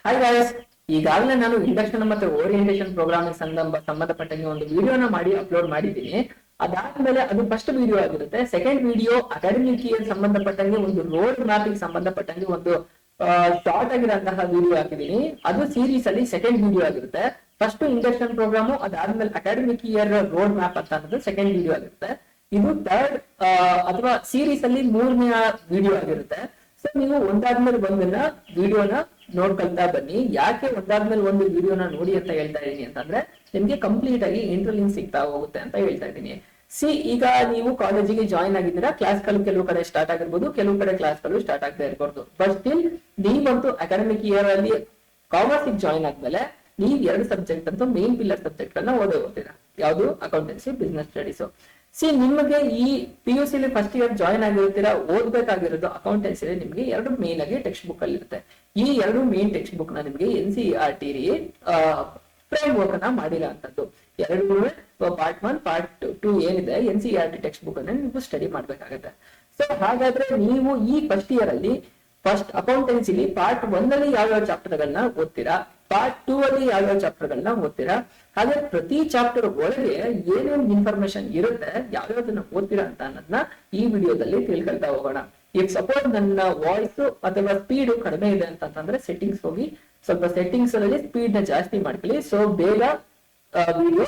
Hi guys, ಈಗಾಗಲೇ ನಾನು induction ಮತ್ತೆ ಓರಿಯಂಟೇಶನ್ ಪ್ರೋಗ್ರಾಮಿಂಗ್ ಸಂಬಂಧಪಟ್ಟಂಗೆ ಒಂದು ವಿಡಿಯೋನ ಮಾಡಿ ಅಪ್ಲೋಡ್ ಮಾಡಿದ್ದೀನಿ. ಅದಾದ್ಮೇಲೆ ಅದು ಫಸ್ಟ್ ವಿಡಿಯೋ ಆಗಿರುತ್ತೆ. ಸೆಕೆಂಡ್ ವಿಡಿಯೋ ಅಕಾಡೆಮಿಕ್ ಇಯರ್ ಸಂಬಂಧಪಟ್ಟಂಗೆ ಒಂದು ರೋಡ್ ಮ್ಯಾಪಿಂಗ್ ಸಂಬಂಧಪಟ್ಟಂಗೆ ಒಂದು ಶಾರ್ಟ್ ಆಗಿರುವಂತಹ ವಿಡಿಯೋ ಹಾಕಿದ್ದೀನಿ. ಅದು ಸೀರೀಸ್ ಅಲ್ಲಿ ಸೆಕೆಂಡ್ ವಿಡಿಯೋ ಆಗಿರುತ್ತೆ. ಫಸ್ಟ್ ಇಂಡಕ್ಷನ್ ಪ್ರೋಗ್ರಾಮು, ಅದಾದ್ಮೇಲೆ ಅಕಾಡೆಮಿಕ್ ಇಯರ್ ರೋಡ್ ಮ್ಯಾಪ್ ಅಂತ ಅನ್ನೋದು ಸೆಕೆಂಡ್ ವಿಡಿಯೋ ಆಗಿರುತ್ತೆ. ಇದು ಥರ್ಡ್ ಅಥವಾ ಸೀರೀಸ್ ಅಲ್ಲಿ ಮೂರನೇ ವಿಡಿಯೋ ಆಗಿರುತ್ತೆ. ಸೊ ನೀವು ಒಂದಾದ್ಮೇಲೆ ಒಂದನ್ನ ವಿಡಿಯೋನ ನೋಡ್ಕೊಳ್ತಾ ಬನ್ನಿ. ಯಾಕೆ ಒಂದಾದ್ಮೇಲೆ ಒಂದು ವಿಡಿಯೋನ ನೋಡಿ ಅಂತ ಹೇಳ್ತಾ ಇದೀನಿ ಅಂತಂದ್ರೆ ನಿಮ್ಗೆ ಕಂಪ್ಲೀಟ್ ಆಗಿ ಇಂಟರ್ಲಿಂಕ್ ಸಿಗ್ತಾ ಹೋಗುತ್ತೆ ಅಂತ ಹೇಳ್ತಾ ಇದ್ದೀನಿ. ಈಗ ನೀವು ಕಾಲೇಜಿಗೆ ಜಾಯಿನ್ ಆಗಿದ್ದೀರಾ, ಕ್ಲಾಸ್ಗಳು ಕೆಲವು ಕಡೆ ಸ್ಟಾರ್ಟ್ ಆಗಿರ್ಬೋದು, ಕೆಲವು ಕಡೆ ಕ್ಲಾಸ್ಗಳು ಸ್ಟಾರ್ಟ್ ಆಗ್ತಾ ಇರ್ಬೋದು. ಬಟ್ ಸ್ಟಿಲ್ ನೀವಂತೂ ಅಕಾಡೆಮಿಕ್ ಇಯರ್ ಅಲ್ಲಿ ಕಾಮರ್ಸ್ ಜಾಯಿನ್ ಆದ್ಮೇಲೆ ನೀವು ಎರಡು ಸಬ್ಜೆಕ್ಟ್ ಅಂತೂ ಮೇನ್ ಪಿಲ್ಲರ್ ಸಬ್ಜೆಕ್ಟ್ ಅನ್ನ ಓದ್ತೀರಾ. ಯಾವುದು? Accountancy, business studies. ನಿಮಗೆ ಈ PUC ಫಸ್ಟ್ ಇಯರ್ ಜಾಯಿನ್ ಆಗಿರ್ತೀರಾ, ಓದ್ಬೇಕಾಗಿರೋದು ಅಕೌಂಟೆನ್ಸಿ. ನಿಮಗೆ ಎರಡು ಮೇನ್ ಆಗಿ ಟೆಕ್ಸ್ಟ್ ಬುಕ್ ಅಲ್ಲಿ ಇರುತ್ತೆ. ಈ ಎರಡು ಮೇನ್ ಟೆಕ್ಸ್ಟ್ ಬುಕ್ ನ ನಿಮಗೆ NCERT ಫ್ರೇಮ್ ವರ್ಕ್ ಅನ್ನ ಮಾಡಿರೋ ಅಂತದ್ದು. ಎರಡು ಪಾರ್ಟ್ 1 ಪಾರ್ಟ್ 2 ಏನಿದೆ NCERT ಟೆಕ್ಸ್ಟ್ ಬುಕ್ ಅನ್ನ ನೀವು ಸ್ಟಡಿ ಮಾಡ್ಬೇಕಾಗುತ್ತೆ. ಸೊ ಹಾಗಾದ್ರೆ ನೀವು ಈ ಫಸ್ಟ್ ಇಯರ್ ಅಲ್ಲಿ ಫಸ್ಟ್ ಅಕೌಂಟೆನ್ಸಿಲಿ ಪಾರ್ಟ್ 1 ಅಲ್ಲಿ ಯಾವ್ಯಾವ ಚಾಪ್ಟರ್ ಗಳನ್ನ ಓದ್ತೀರಾ, ಪಾರ್ಟ್ 2 ಅಲ್ಲಿ ಯಾವ್ಯಾವ ಚಾಪ್ಟರ್ ಗಳನ್ನ ಓದ್ತೀರಾ, ಹಾಗೆ ಪ್ರತಿ ಚಾಪ್ಟರ್ ಒಳಗೆ ಏನೇನ್ ಇನ್ಫಾರ್ಮೇಶನ್ ಇರುತ್ತೆ, ಯಾವ್ಯಾವ್ದನ್ನ ಓದ್ತೀರಾ ಅಂತ ಅನ್ನೋದನ್ನ ಈ ವಿಡಿಯೋದಲ್ಲಿ ತಿಳ್ಕೊಳ್ತಾ ಹೋಗೋಣ. ಈಗ ಸಪೋಸ್ ನನ್ನ ವಾಯ್ಸ್ ಅಥವಾ ಸ್ಪೀಡ್ ಕಡಿಮೆ ಇದೆ ಅಂತಂದ್ರೆ ಸೆಟ್ಟಿಂಗ್ಸ್ ಹೋಗಿ ಸ್ವಲ್ಪ ಸೆಟ್ಟಿಂಗ್ಸ್ ಅಲ್ಲಿ ಸ್ಪೀಡ್ ನ ಜಾಸ್ತಿ ಮಾಡ್ಕೊಳ್ಳಿ. ಸೊ ಬೇಗ ವಿಡಿಯೋ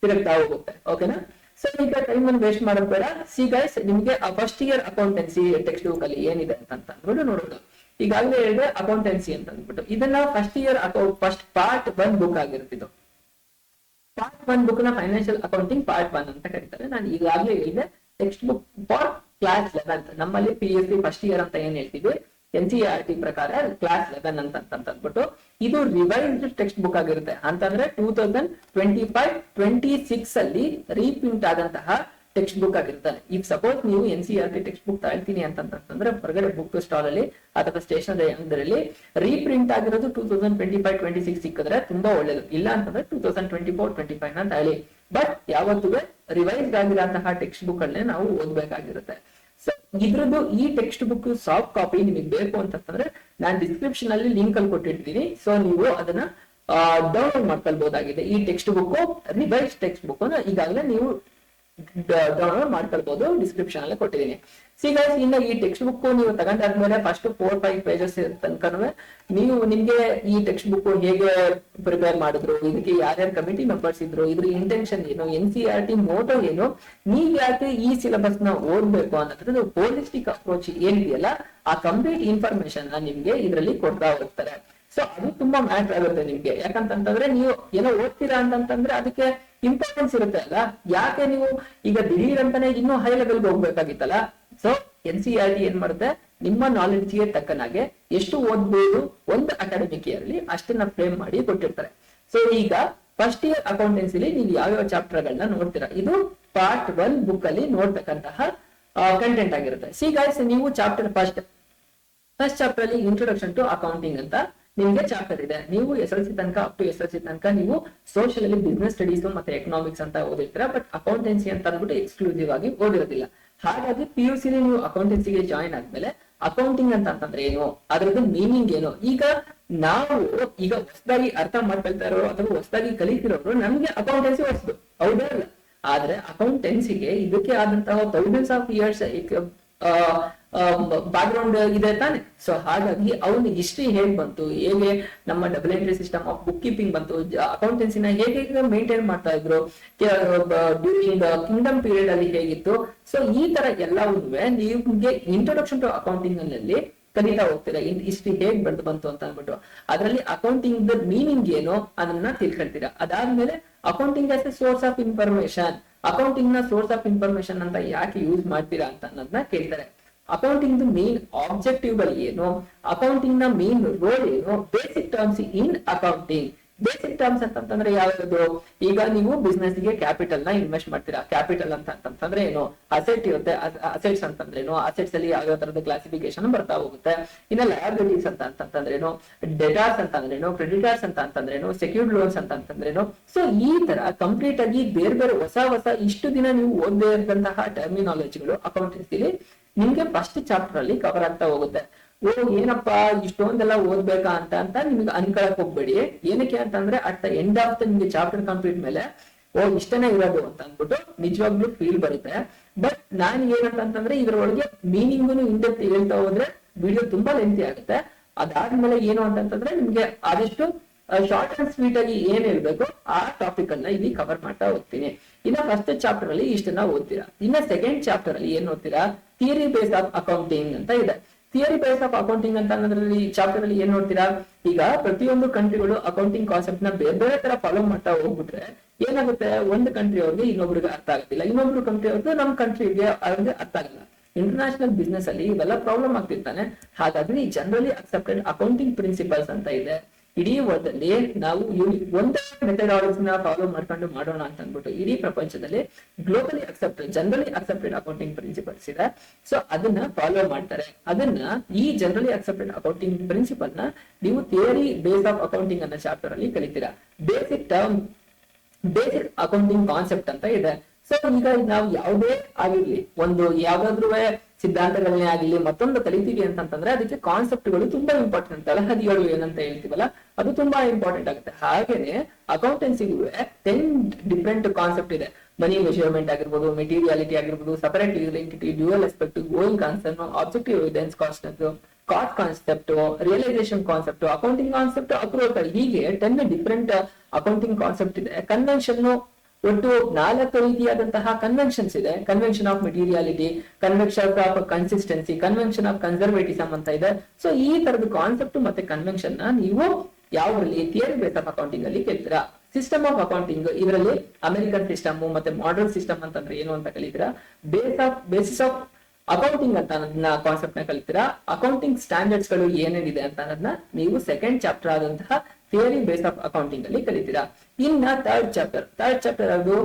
ತಿರುಗ್ತಾ ಹೋಗುತ್ತೆ. ಓಕೆನಾ? ಸೊ ಈಗ ಟೈಮ್ ಅನ್ನು ವೇಸ್ಟ್ ಮಾಡೋದು ಬೇಡ. ಗೈಸ್, ನಿಮ್ಗೆ first year accountancy text book ಅಲ್ಲಿ ಏನಿದೆ ಅಂತ ಅಂದ್ಬಿಟ್ಟು ನೋಡೋದು. ಈಗಾಗಲೇ ಹೇಳಿದೆ ಅಕೌಂಟೆನ್ಸಿ ಅಂತ ಅಂದ್ಬಿಟ್ಟು. ಇದನ್ನ first year first part 1 book ಆಗಿರ್ತಿದ್ದು. ಪಾರ್ಟ್ 1 ಬುಕ್ ನ ಫೈನಾನ್ಷಿಯಲ್ ಅಕೌಂಟಿಂಗ್ ಪಾರ್ಟ್ 1 ಅಂತ ಕರೀತಾರೆ. ನಾನು ಈಗಾಗಲೇ ಹೇಳಿದೆ ಟೆಕ್ಸ್ಟ್ ಬುಕ್ ಫಾರ್ ಕ್ಲಾಸ್ 11. ನಮ್ಮಲ್ಲಿ PUC ಫಸ್ಟ್ ಇಯರ್ ಅಂತ ಏನ್ ಹೇಳ್ತೀವಿ, NCERT ಪ್ರಕಾರ ಕ್ಲಾಸ್ 11 ಅಂತ ಅಂದ್ಬಿಟ್ಟು ಇದು ರಿವೈಸ್ಡ್ ಟೆಕ್ಸ್ಟ್ ಬುಕ್ ಆಗಿರುತ್ತೆ. ಅಂತಂದ್ರೆ 2025-26 ಅಲ್ಲಿ ರೀಪ್ರಿಂಟ್ ಆದಂತಹ ಟೆಕ್ಸ್ಟ್ ಬುಕ್ ಆಗಿರುತ್ತೆ. ಈಗ ಸಪೋಸ್ ನೀವು NCERT ಟೆಕ್ಸ್ಟ್ ಬುಕ್ ತಗೊಳ್ತೀನಿ ಅಂತಂದ್ರೆ ಹೊರಗಡೆ ಬುಕ್ ಸ್ಟಾಲ್ ಅಲ್ಲಿ ಅಥವಾ ಸ್ಟೇಷನರಿ ಅಂಗಡಿಯಲ್ಲಿ ರೀಪ್ರಿಂಟ್ ಆಗಿರೋದು 2025-26 ಸಿಕ್ಕಿದ್ರೆ ತುಂಬಾ ಒಳ್ಳೇದು. ಇಲ್ಲ ಅಂತಂದ್ರೆ 2024-25 ಅಂತ ಹೇಳಿ. ಬಟ್ ಯಾವತ್ತೂ ರಿವೈಸ್ಡ್ ಆಗಿರೋಂತಹ ಟೆಕ್ಸ್ಟ್ ಬುಕ್ ಅಲ್ಲೇ ನಾವು ಓದ್ಬೇಕಾಗಿರುತ್ತೆ. ಸೊ ಇದ್ರದ್ದು ಈ ಟೆಕ್ಸ್ಟ್ ಬುಕ್ ಸಾಫ್ಟ್ ಕಾಪಿ ನಿಮಗೆ ಬೇಕು ಅಂತಂದ್ರೆ ನಾನು ಡಿಸ್ಕ್ರಿಪ್ಷನ್ ಅಲ್ಲಿ ಲಿಂಕ್ ಅಲ್ಲಿ ಕೊಟ್ಟಿರ್ತೀನಿ. ಸೊ ನೀವು ಅದನ್ನ ಡೌನ್ಲೋಡ್ ಮಾಡ್ಕೊಳ್ಬಹುದಾಗಿದೆ. ಈ text book revise text book ಈಗಾಗಲೇ ನೀವು ಡೌನ್ಲೋಡ್ ಮಾಡ್ಕೊಳ್ಬಹುದು, ಡಿಸ್ಕ್ರಿಪ್ಷನ್ ಅಲ್ಲಿ ಕೊಟ್ಟಿದ್ದೀನಿ. ಗೈಸ್, ಇನ್ನ ಈ ಟೆಕ್ಸ್ಟ್ ಬುಕ್ ನೀವು ತಗೊಂಡಾದ್ಮೇಲೆ ಫಸ್ಟ್ 4-5 ಪೇಜಸ್ ತನಕ ನಿಮ್ಗೆ ಈ ಟೆಕ್ಸ್ಟ್ ಬುಕ್ ಹೇಗೆ ಪ್ರಿಪೇರ್ ಮಾಡಿದ್ರು, ಇದಕ್ಕೆ ಯಾರ್ಯಾರು ಕಮಿಟಿ ಮೆಂಬರ್ಸ್ ಇದ್ರು, ಇದ್ರ ಇಂಟೆನ್ಷನ್ ಏನು, NCERT ಮೋಟೋ ಏನು, ನೀವ್ ಯಾಕೆ ಈ ಸಿಲೆಬಸ್ ನ ಓದ್ಬೇಕು ಅನ್ನೋದ್ರದ್ದು ಹೋಲಿಸ್ಟಿಕ್ ಅಪ್ರೋಚ್ ಏನಿದೆಯಲ್ಲ ಆ ಕಂಪ್ಲೀಟ್ ಇನ್ಫಾರ್ಮೇಶನ್ ನಿಮ್ಗೆ ಇದರಲ್ಲಿ ಕೊಡ್ತಾ ಹೋಗ್ತಾರೆ. ಸೊ ಅದು ತುಂಬಾ ಮ್ಯಾಟರ್ ಆಗುತ್ತೆ ನಿಮ್ಗೆ. ಯಾಕಂತಂದ್ರೆ ನೀವು ಏನೋ ಓದ್ತೀರಾ ಅಂತಂದ್ರೆ ಅದಕ್ಕೆ ಇಂಪಾರ್ಟೆನ್ಸ್ ಇರುತ್ತೆ ಅಲ್ಲ. ಯಾಕೆ ನೀವು ಈಗ ದಿಢೀರ್ ಅಂತಾನೆ ಇನ್ನೂ ಹೈ ಲೆವೆಲ್ಗೆ ಹೋಗ್ಬೇಕಾಗಿತ್ತಲ್ಲ. ಸೊ NCERT ಏನ್ ಮಾಡುತ್ತೆ, ನಿಮ್ಮ ನಾಲೆಡ್ಜ್ಗೆ ತಕ್ಕನಾಗೆ ಎಷ್ಟು ಓದ್ಬೋದು ಒಂದು ಅಕಾಡೆಮಿಕ್ ಇಯರ್ ಅಲ್ಲಿ ಅಷ್ಟನ್ನ ಫ್ರೇಮ್ ಮಾಡಿ ಕೊಟ್ಟಿರ್ತಾರೆ. ಸೊ ಈಗ ಫಸ್ಟ್ ಇಯರ್ ಅಕೌಂಟೆನ್ಸಿಲಿ ನೀವು ಯಾವ್ಯಾವ ಚಾಪ್ಟರ್ ಗಳನ್ನ ನೋಡ್ತೀರಾ, ಇದು ಪಾರ್ಟ್ 1 ಬುಕ್ ಅಲ್ಲಿ ನೋಡ್ತಕ್ಕಂತಹ ಕಂಟೆಂಟ್ ಆಗಿರುತ್ತೆ. ಗೈಸ್, ನೀವು ಫಸ್ಟ್ ಚಾಪ್ಟರ್ ಅಲ್ಲಿ ಇಂಟ್ರೊಡಕ್ಷನ್ ಟು ಅಕೌಂಟಿಂಗ್ ಅಂತ ನಿಮ್ಗೆ ಚಾಪ್ಟರ್ ಇದೆ. ನೀವು SLC ತನಕ ಅಪ್ ಟು SLC ತನಕ ನೀವು ಸೋಷಿಯಲ್ ಅಲ್ಲಿ ಬಿಸ್ನೆಸ್ ಸ್ಟಡೀಸ್ ಮತ್ತೆ ಎಕನಾಮಿಕ್ಸ್ ಅಂತ ಓದಿರ್ತೀರಾ. ಬಟ್ ಅಕೌಂಟೆನ್ಸಿ ಅಂತ ಅಂದ್ಬಿಟ್ಟು ಎಕ್ಸ್ಕ್ಲೂಸಿವ್ ಆಗಿ ಓದಿರೋದಿಲ್ಲ. ಹಾಗಾಗಿ PUC ನೀವು ಅಕೌಂಟೆನ್ಸಿಗೆ ಜಾಯಿನ್ ಆದ್ಮೇಲೆ ಅಕೌಂಟಿಂಗ್ ಅಂತಂದ್ರೆ ಏನು, ಅದ್ರದ್ದು ಮೀನಿಂಗ್ ಏನು, ಈಗ ಹೊಸದಾಗಿ ಅರ್ಥ ಮಾಡ್ಕೊಳ್ತಾ ಇರೋರು ಅಥವಾ ಹೊಸದಾಗಿ ಕಲಿತಿರೋರು ನಮ್ಗೆ ಅಕೌಂಟೆನ್ಸಿ ಹೊಸದು, ಹೌದಾ ಅಲ್ಲ? ಆದ್ರೆ ಅಕೌಂಟೆನ್ಸಿಗೆ ಇದಕ್ಕೆ ಆದಂತಹ thousands of years back ground ಇದೆ ತಾನೆ. ಸೊ ಹಾಗಾಗಿ ಅವ್ನ ಹಿಸ್ಟ್ರಿ ಹೇಗ್ ಬಂತು, ಹೇಗೆ ನಮ್ಮ double entry system of book keeping ಬಂತು, ಅಕೌಂಟೆನ್ಸಿನ ಹೇಗೆ ಮೇಂಟೈನ್ ಮಾಡ್ತಾ ಇದ್ರು ಡ್ಯೂರಿಂಗ್ ಕಿಂಗ್ಡಮ್ ಪೀರಿಯಡ್ ಅಲ್ಲಿ ಹೇಗಿತ್ತು. ಸೊ ಈ ತರ ಎಲ್ಲವನ್ನೂ ನಿಮ್ಗೆ ಇಂಟ್ರೊಡಕ್ಷನ್ ಟು ಅಕೌಂಟಿಂಗ್ ನಲ್ಲಿ ಕಲಿತಾ ಹೋಗ್ತೀರಾ. ಹಿಸ್ಟ್ರಿ ಹೇಗ್ ಬಂತು ಅಂತ ಅಂದ್ಬಿಟ್ಟು ಅದರಲ್ಲಿ ಅಕೌಂಟಿಂಗ್ ದ ಮೀನಿಂಗ್ ಏನು ಅದನ್ನ ತಿಳ್ಕೊಳ್ತೀರಾ. ಅದಾದ್ಮೇಲೆ accounting as A source of information, accounting ನ ಸೋರ್ಸ್ ಆಫ್ ಇನ್ಫಾರ್ಮೇಶನ್ ಅಂತ ಯಾಕೆ ಯೂಸ್ ಮಾಡ್ತೀರಾ ಅಂತ ಅನ್ನೋದನ್ನ ಕೇಳ್ತಾರೆ. ಅಕೌಂಟಿಂಗ್ ಮೇನ್ ಆಬ್ಜೆಕ್ಟಿವ್ ಗಳು ಏನು, ಅಕೌಂಟಿಂಗ್ ನ ಮೇನ್ ರೋಲ್ ಏನು, ಬೇಸಿಕ್ ಟರ್ಮ್ಸ್ ಇನ್ ಅಕೌಂಟಿಂಗ್. ಬೇಸಿಕ್ ಟರ್ಮ್ಸ್ ಅಂತಂದ್ರೆ ಯಾವ್ದು, ಈಗ ನೀವು ಬಿಸ್ನೆಸ್ ಗೆ ಕ್ಯಾಪಿಟಲ್ ನ ಇನ್ವೆಸ್ಟ್ ಮಾಡ್ತೀರಾ. ಕ್ಯಾಪಿಟಲ್ ಅಂತಂದ್ರೆ ಏನು, ಅಸೆಟ್ ಇರುತ್ತೆ. ಅಸೆಟ್ಸ್ ಅಂತಂದ್ರೆ ಏನು, ಅಸೆಟ್ಸ್ ಅಲ್ಲಿ ಯಾವ ತರದ ಕ್ಲಾಸಿಫಿಕೇಶನ್ ಬರ್ತಾ ಹೋಗುತ್ತೆ. ಇನ್ನ ಲಯಬಿಲಿಟೀಸ್ ಅಂತಂದ್ರೇನು, ಡೆಟಾರ್ಸ್ ಅಂತಂದ್ರೇನು, ಕ್ರೆಡಿಟಾರ್ಸ್ ಅಂತಂದ್ರೇನು, ಸೆಕ್ಯೂರ್ಡ್ ಲೋನ್ಸ್ ಅಂತಂದ್ರೇನು. ಸೊ ಈ ತರ ಕಂಪ್ಲೀಟ್ ಆಗಿ ಬೇರೆ ಬೇರೆ ಹೊಸ ಇಷ್ಟು ದಿನ ನೀವು ಓದದೇ ಇರುವಂತಹ ಟರ್ಮಿನಾಲಜಿಗಳು ಅಕೌಂಟೆನ್ಸಿಲಿ ನಿಮ್ಗೆ ಫಸ್ಟ್ ಚಾಪ್ಟರ್ ಅಲ್ಲಿ ಕವರ್ ಆಗ್ತಾ ಹೋಗುತ್ತೆ. ಓ ಏನಪ್ಪಾ ಇಷ್ಟೊಂದೆಲ್ಲ ಓದ್ಬೇಕಾ ಅಂತ ನಿಮ್ಗೆ ಅನ್ಕೊಳಕ್ ಹೋಗ್ಬೇಡಿ. ಏನಕ್ಕೆ ಅಂತಂದ್ರೆ at the end of the ನಿಮ್ಗೆ ಚಾಪ್ಟರ್ ಕಂಪ್ಲೀಟ್ ಮೇಲೆ ಓ ಇಷ್ಟನೇ ಇರೋದು ಅಂತ ಅಂದ್ಬಿಟ್ಟು ನಿಜವಾಗ್ಲೂ ಫೀಲ್ ಬರುತ್ತೆ. ಬಟ್ ನಾನ್ ಏನಂತಂದ್ರೆ ಇದ್ರೊಳಗೆ ಮೀನಿಂಗ್ನು ಹಿಂದೆ ಹೇಳ್ತಾ ಹೋದ್ರೆ ವಿಡಿಯೋ ತುಂಬಾ ಲೆಂತಿ ಆಗುತ್ತೆ. ಅದಾದ್ಮೇಲೆ ಏನು ಅಂತಂದ್ರೆ ನಿಮ್ಗೆ ಆದಷ್ಟು ಶಾರ್ಟ್ ಅಂಡ್ ಸ್ವೀಟ್ ಆಗಿ ಏನ್ ಹೇಳ್ಬೇಕು ಆ ಟಾಪಿಕ್ ಅನ್ನ ಇಲ್ಲಿ ಕವರ್ ಮಾಡ್ತಾ ಹೋಗ್ತೀನಿ. ಇನ್ನ ಫಸ್ಟ್ ಚಾಪ್ಟರ್ ಅಲ್ಲಿ ಇಷ್ಟನ್ನ ಓದ್ತೀರಾ. ಇನ್ನ ಸೆಕೆಂಡ್ ಚಾಪ್ಟರ್ ಅಲ್ಲಿ ಏನ್ ಓದ್ತೀರಾ, ಥಿಯರಿ ಬೇಸ್ ಆಫ್ ಅಕೌಂಟಿಂಗ್ ಅಂತ ಇದೆ. ಥಿಯರಿ ಬೇಸ್ ಆಫ್ ಅಕೌಂಟಿಂಗ್ ಅಂತ ಅನ್ನೋದ್ರಲ್ಲಿ ಚಾಪ್ಟರ್ ಅಲ್ಲಿ ಏನ್ ನೋಡ್ತೀರಾ, ಈಗ ಪ್ರತಿಯೊಂದು ಕಂಟ್ರಿಗಳು ಅಕೌಂಟಿಂಗ್ ಕಾನ್ಸೆಪ್ಟ್ ನ ಬೇರೆ ಬೇರೆ ತರ ಫಾಲೋ ಮಾಡ್ತಾ ಹೋಗ್ಬಿಟ್ರೆ ಏನಾಗುತ್ತೆ, ಒಂದು ಕಂಟ್ರಿ ಅವ್ರಿಗೆ ಇನ್ನೊಬ್ರಿಗೆ ಅರ್ಥ ಆಗುತ್ತಿಲ್ಲ, ಇನ್ನೊಬ್ರು ಕಂಟ್ರಿ ಅವ್ರಿಗೆ ನಮ್ ಕಂಟ್ರಿಗೆ ಅವ್ರಿಗೆ ಅರ್ಥ ಆಗಲ್ಲ. ಇಂಟರ್ನ್ಯಾಷನಲ್ ಬಿಸ್ನೆಸ್ ಅಲ್ಲಿ ಇವೆಲ್ಲ ಪ್ರಾಬ್ಲಮ್ ಆಗ್ತಿರ್ತಾನೆ. ಹಾಗಾಗಿ ಜನರಲಿ ಅಕ್ಸೆಪ್ಟೆಡ್ ಅಕೌಂಟಿಂಗ್ ಪ್ರಿನ್ಸಿಪಲ್ಸ್ ಅಂತ ಇದೆ. ಇಡೀ ವರ್ಲ್ಡ್ ಅಲ್ಲಿ ನಾವು ಒಂದೇ ಮೆಥಡಾಲಜಿನ ಫಾಲೋ ಮಾಡ್ಕೊಂಡು ಮಾಡೋಣ ಅಂತ ಅಂದ್ಬಿಟ್ಟು ಇಡೀ ಪ್ರಪಂಚದಲ್ಲಿ globally accepted generally accepted accounting principles ಇದೆ. ಸೊ ಅದನ್ನ ಫಾಲೋ ಮಾಡ್ತಾರೆ. ಅದನ್ನ ಈ ಜನರಲಿ ಅಕ್ಸೆಪ್ಟೆಡ್ ಅಕೌಂಟಿಂಗ್ ಪ್ರಿನ್ಸಿಪಲ್ ನ ನೀವು ಥಿಯರಿ ಬೇಸ್ ಆಫ್ ಅಕೌಂಟಿಂಗ್ ಅನ್ನೋ ಚಾಪ್ಟರ್ ಅಲ್ಲಿ ಕಲಿತೀರಾ. ಬೇಸಿಕ್ ಅಕೌಂಟಿಂಗ್ ಕಾನ್ಸೆಪ್ಟ್ ಅಂತ ಇದೆ. ಸೊ ಈಗ ನಾವು ಯಾವುದೇ ಆಗಿರ್ಲಿ, ಒಂದು ಯಾವ್ದಾದ್ರು ಸಿದ್ಧಾಂತಗಳನ್ನೇ ಆಗಿರ್ಲಿ ಮತ್ತೊಂದು ಕಲಿತೀವಿ ಅಂತಂದ್ರೆ ಅದಕ್ಕೆ ಕಾನ್ಸೆಪ್ಟ್ಗಳು ತುಂಬಾ ಇಂಪಾರ್ಟೆಂಟ್. ತಳಹದಿಗಳು ಏನಂತ ಹೇಳ್ತೀವಲ್ಲ ಅದು ತುಂಬಾ ಇಂಪಾರ್ಟೆಂಟ್ ಆಗುತ್ತೆ. ಹಾಗೇನೆ ಅಕೌಂಟೆನ್ಸಿಗೂ 10 ಡಿಫ್ರೆಂಟ್ ಕಾನ್ಸೆಪ್ಟ್ ಇದೆ. ಮನಿ ಮೆಷರ್ಮೆಂಟ್ ಆಗಿರ್ಬೋದು, ಮೆಟೀರಿಯಾಲಿಟಿ ಆಗಿರ್ಬೋದು, separate legal entity, dual aspect, going concern, objective evidence concept, cost concept, realisation concept, accounting concept, accrual, ಹೀಗೆ 10 ಡಿಫ್ರೆಂಟ್ ಅಕೌಂಟಿಂಗ್ ಕಾನ್ಸೆಪ್ಟ್ ಇದೆ. ಕನ್ವೆನ್ಷನ್ ಒಟ್ಟು 4 ರೀತಿಯಾದಂತಹ ಕನ್ವೆನ್ಷನ್ಸ್ ಇದೆ. Convention of materiality, convention of consistency, convention of conservatism ಅಂತ ಇದೆ. So ಈ ತರದ concept ಮತ್ತೆ ಕನ್ವೆನ್ಷನ್ ನ ನೀವು ಯಾವ್ದ್ರಲ್ಲಿ ಥಿಯರಿ ಬೇಸ್ ಆಫ್ ಅಕೌಂಟಿಂಗ್ ಅಲ್ಲಿ ಕೇಳ್ತೀರಾ. ಸಿಸ್ಟಮ್ ಆಫ್ ಅಕೌಂಟಿಂಗ್ ಇದರಲ್ಲಿ ಅಮೆರಿಕನ್ ಸಿಸ್ಟಮ್ ಮತ್ತೆ ಮಾಡರ್ನ್ ಸಿಸ್ಟಮ್ ಅಂತಂದ್ರೆ ಏನು ಅಂತ ಕಲಿತೀರಾ. ಬೇಸಿಸ್ ಆಫ್ ಅಕೌಂಟಿಂಗ್ ಅಂತ ಕಾನ್ಸೆಪ್ಟ್ ನ ಕಲಿತೀರಾ. ಅಕೌಂಟಿಂಗ್ ಸ್ಟ್ಯಾಂಡರ್ಡ್ಸ್ ಗಳು ಏನೇನಿದೆ ಅಂತ ಅನ್ನೋದನ್ನ ನೀವು ಸೆಕೆಂಡ್ ಚಾಪ್ಟರ್ ಆದಂತಹ ಥಿಯರಿ ಬೇಸ್ ಆಫ್ ಅಕೌಂಟಿಂಗ್ ಅಲ್ಲಿ ಕಲಿತೀರಾ. ಇನ್ನ ಥರ್ಡ್ ಚಾಪ್ಟರ್ ಅದು